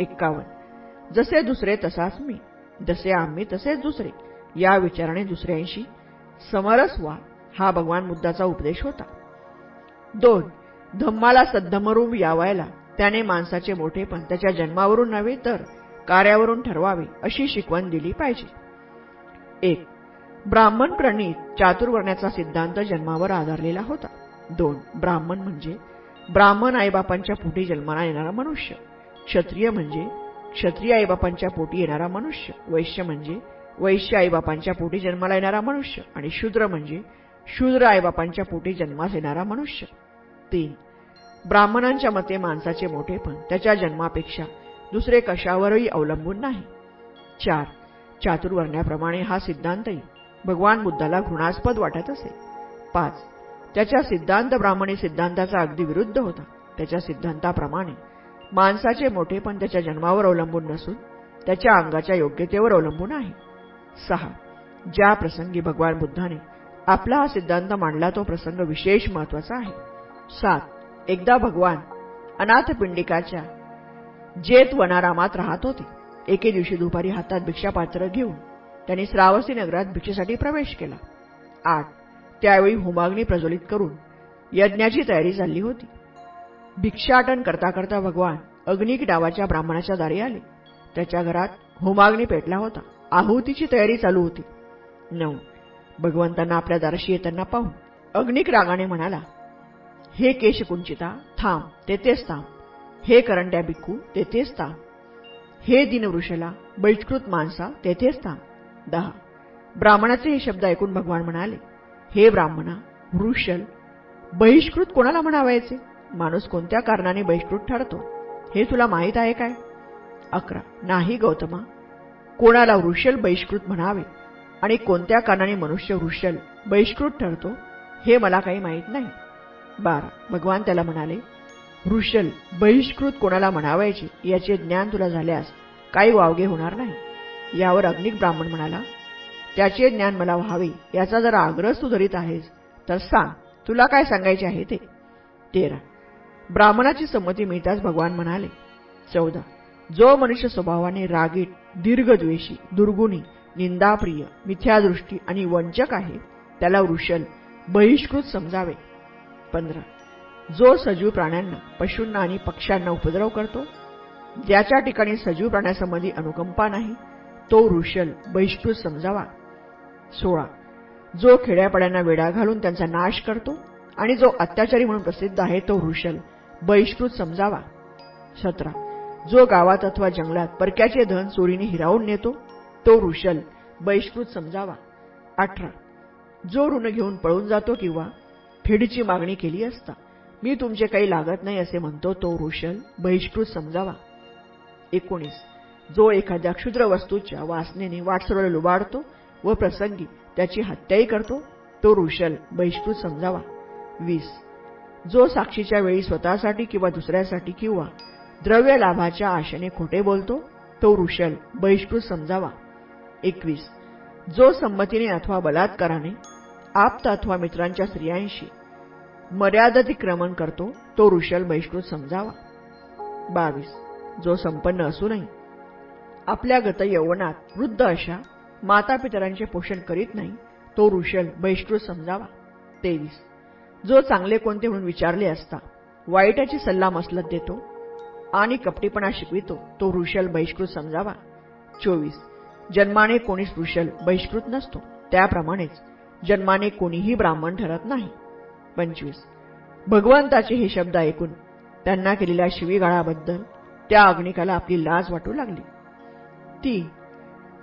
51. जसे दुसरे तसाच मी, जसे आम्ही तसेच दुसरे या विचाराने दुसऱ्यांशी समरस व्हा हा भगवान बुद्धाचा उपदेश होता. 2. धम्माला सद्धम्मरूप यावायला त्याने माणसाचे मोठेपण त्याच्या जन्मावरून नव्हे तर कार्यावरून ठरवावे अशी शिकवण दिली पाहिजे. 1. ब्राह्मण प्रणीत चातुर्वर्ण्याचा सिद्धांत जन्मावर आधारलेला होता. 2. ब्राह्मण म्हणजे ब्राह्मण आईबापांच्या पोटी जन्माला येणारा मनुष्य. क्षत्रिय म्हणजे क्षत्रिय आईबापांच्या पोटी येणारा मनुष्य. वैश्य म्हणजे वैश्य आईबापांच्या पोटी जन्माला येणारा मनुष्य. आणि शूद्र म्हणजे शूद्र आईबापांच्या पोटी जन्मास येणारा मनुष्य. 3. ब्राह्मणांच्या मते माणसाचे मोठेपण त्याच्या जन्मापेक्षा दुसरे कशावरही अवलंबून नाही. 4. चातुर्वर्ण्याप्रमाणे हा सिद्धांतही भगवान बुद्धाला घृणास्पद वाटत असे. 5. त्याच्या सिद्धांत ब्राह्मणी सिद्धांताचा अगदी विरुद्ध होता. त्याच्या सिद्धांताप्रमाणे माणसाचे मोठेपण त्याच्या जन्मावर अवलंबून नसून त्याच्या अंगाच्या योग्यतेवर अवलंबून आहे. 6. ज्या प्रसंगी भगवान बुद्धाने आपला हा सिद्धांत मांडला तो प्रसंग विशेष महत्वाचा आहे. 7. एकदा भगवान अनाथपिंडिकाच्या जेत वनारामात राहत होते. एके दिवशी दुपारी हातात भिक्षापात्र घेऊन त्यांनी श्रावस्ती नगरात भिक्षेसाठी प्रवेश केला. 8. त्यावेळी होमाग्नी प्रज्वलित करून यज्ञाची तयारी चालली होती. भिक्षाटन करता करता भगवान अग्निक नावाच्या ब्राह्मणाच्या दारी आले. त्याच्या घरात होमाग्नी पेटला होता. आहुतीची तयारी चालू होती. 9. भगवंतांना आपल्या दाराशी येताना पाहून अग्निक रागाने म्हणाला, हे केशकुंचिता थांब, तेथेच थांब. हे करंड्या भिक्खू तेथेच थांब. हे दिनवृषला बहिष्कृत माणसा तेथेच थांब. 10. ब्राह्मणाचे हे शब्द ऐकून भगवान म्हणाले, हे ब्राह्मणा, वृषल बहिष्कृत कोणाला म्हणावायचे? माणूस कोणत्या कारणाने बहिष्कृत ठरतो हे तुला माहीत आहे काय? 11. नाही गौतमा, कोणाला वृषल बहिष्कृत म्हणावे आणि कोणत्या कारणाने मनुष्य वृषल बहिष्कृत ठरतो हे मला काही माहीत नाही. 12. भगवान त्याला म्हणाले, वृषल बहिष्कृत कोणाला म्हणावायचे याचे ज्ञान तुला झाल्यास काही वावगे होणार नाही. यावर अग्निक ब्राह्मण म्हणाला, त्याचे ज्ञान मला व्हावे याचा जर आग्रह तू धरीत आहेस तर सांग, तुला काय सांगायचे आहे ते. 13. ब्राह्मणाची संमती मिळताच भगवान म्हणाले. 14. जो मनुष्य स्वभावाने रागीट, दीर्घद्वेषी, दुर्गुणी, निंदाप्रिय, मिथ्यादृष्टी आणि वंचक आहे त्याला वृषल, बहिष्कृत समजावे. 15. जो सजीव प्राण्यांना, पशूंना आणि पक्ष्यांना उपद्रव करतो, ज्याच्या ठिकाणी सजीव प्राण्यासंबंधी अनुकंपा नाही, तो वृषल, बहिष्कृत समजावा. 16. जो खेड्यापाड्यांना वेढा घालून त्यांचा नाश करतो आणि जो अत्याचारी म्हणून प्रसिद्ध आहे तो वृषल, बहिष्कृत समजावा. 17. जो गावात अथवा जंगलात परक्याचे धन चोरीने हिरावून नेतो तो वृषल, बहिष्कृत समजावा. 18. जो ऋण घेऊन पळून जातो किंवा फेडीची मागणी केली असता मी तुमचे काही लागत नाही असे म्हणतो तो वृषल, बहिष्कृत समजावा. 19. जो एखाद्या क्षुद्र वस्तूच्या वासनेने वाटसरूला लुबाडतो व प्रसंगी त्याची हत्याही करतो तो वृषल, बहिष्कृत समजावा. 20. जो साक्षीच्या वेळी स्वतःसाठी किंवा दुसऱ्यासाठी किंवा द्रव्य लाभाच्या आशेने खोटे बोलतो तो वृषल, बहिष्कृत समजावा. 21. जो संमतीने अथवा बलात्काराने आप्त अथवा मित्रांच्या स्त्रियांशी मर्यादातिक्रमण करतो तो वृषल, बहिष्कृत समजावा. 22. जो संपन्न असूनही आपल्या गत यौवनात वृद्ध अशा मातापितरांचे पोषण करीत नाही तो वृषल, बहिष्कृत समजावा. 23. जो चांगले कोणते म्हणून विचारले असता वाईटाची सल्ला मसलत देतो आणि कपटीपणा शिकवितो तो वृषल, बहिष्कृत समजावा. 24. जन्माने कोणीच वृषल, बहिष्कृत नसतो, त्याप्रमाणेच जन्माने कोणीही ब्राह्मण ठरत नाही. 25. भगवंताचे हे शब्द ऐकून त्यांना केलेल्या शिवीगाळाबद्दल त्या अग्निकाला आपली लाज वाटू लागली. 3.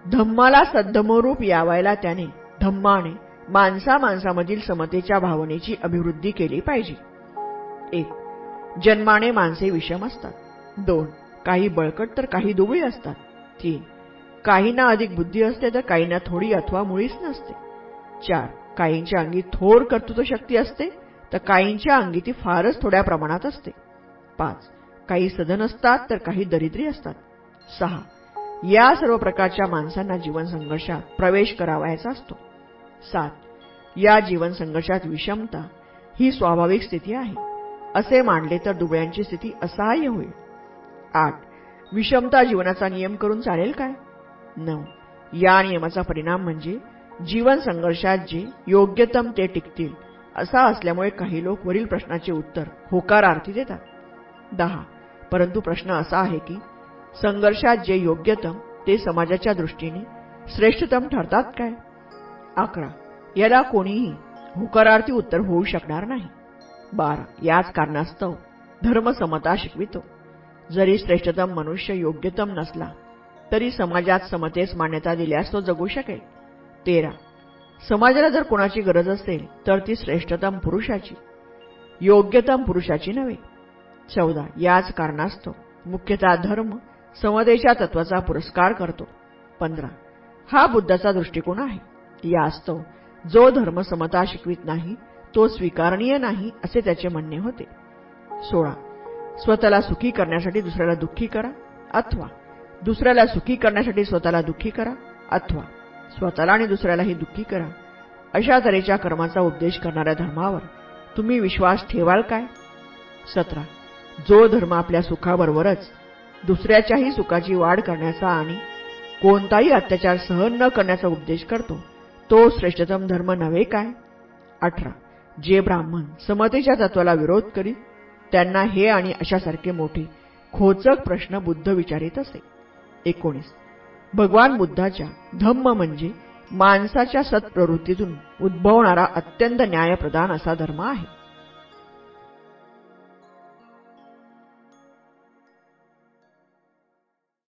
धम्माला सद्धम्मरूप यावायला त्याने धम्माने माणसामाणसामधील समतेच्या भावनेची अभिवृद्धी केली पाहिजे. 1. जन्माने माणसे विषम असतात. 2. काही बळकट तर काही दुबळी असतात. 3. काहींना अधिक बुद्धी असते तर काहींना थोडी अथवा मुळीच नसते. 4. काहींच्या अंगी थोर कर्तृत्व शक्ती असते तर काहींच्या अंगी ती फारच थोड्या प्रमाणात असते. 5. काही सधन असतात तर काही दरिद्री असतात. 6. या सर्व प्रकारच्या माणसांना जीवन संघर्षात प्रवेश करावायचा असतो. 7. या जीवन संघर्षात विषमता ही स्वाभाविक स्थिती आहे असे मानले तर दुबळ्यांची स्थिती असहाय्य होईल. 8. विषमता जीवनाचा नियम करून चालेल काय? 9. या नियमाचा परिणाम म्हणजे जीवन संघर्षात जे योग्यतम ते टिकतील असा असल्यामुळे काही लोक वरील प्रश्नाचे उत्तर होकारार्थी देतात. 10. परंतु प्रश्न असा आहे की संघर्षात जे योग्यतम ते समाजाच्या दृष्टीने श्रेष्ठतम ठरतात काय? 11. याला कोणीही होकारार्थी उत्तर होऊ शकणार नाही. 12. याच कारणास्तव धर्म समता शिकवितो. जरी श्रेष्ठतम मनुष्य योग्यतम नसला तरी समाजात समतेस मान्यता दिल्यास तो जगू शकेल. 13. समाजाला जर कोणाची गरज असेल तर ती श्रेष्ठतम पुरुषाची, योग्यतम पुरुषाची नव्हे. 14. याच कारणास्तव मुख्यतः धर्म समतेच्या तत्वाचा पुरस्कार करतो. 15. हा बुद्धाचा दृष्टिकोन आहे. यास्तव जो धर्म समता शिकवित नाही तो स्वीकारणीय नाही असे त्याचे म्हणणे होते. 16. स्वतःला सुखी करण्यासाठी दुसऱ्याला दुःखी करा अथवा दुसऱ्याला सुखी करण्यासाठी स्वतःला दुःखी करा अथवा स्वतःला आणि दुसऱ्यालाही दुःखी करा अशा तऱ्हेच्या कर्माचा उपदेश करणाऱ्या धर्मावर तुम्ही विश्वास ठेवाल काय? 17. जो धर्म आपल्या सुखाबरोबरच दुसऱ्याच्याही सुखाची वाढ करण्याचा आणि कोणताही अत्याचार सहन न करण्याचा उपदेश करतो तो श्रेष्ठतम धर्म नव्हे काय? 18. जे ब्राह्मण समतेच्या तत्वाला विरोध करीत त्यांना हे आणि अशासारखे मोठे खोचक प्रश्न बुद्ध विचारित असे. 19. भगवान बुद्धाच्या धम्म म्हणजे माणसाच्या सत्प्रवृत्तीतून उद्भवणारा अत्यंत न्यायप्रधान असा धर्म आहे.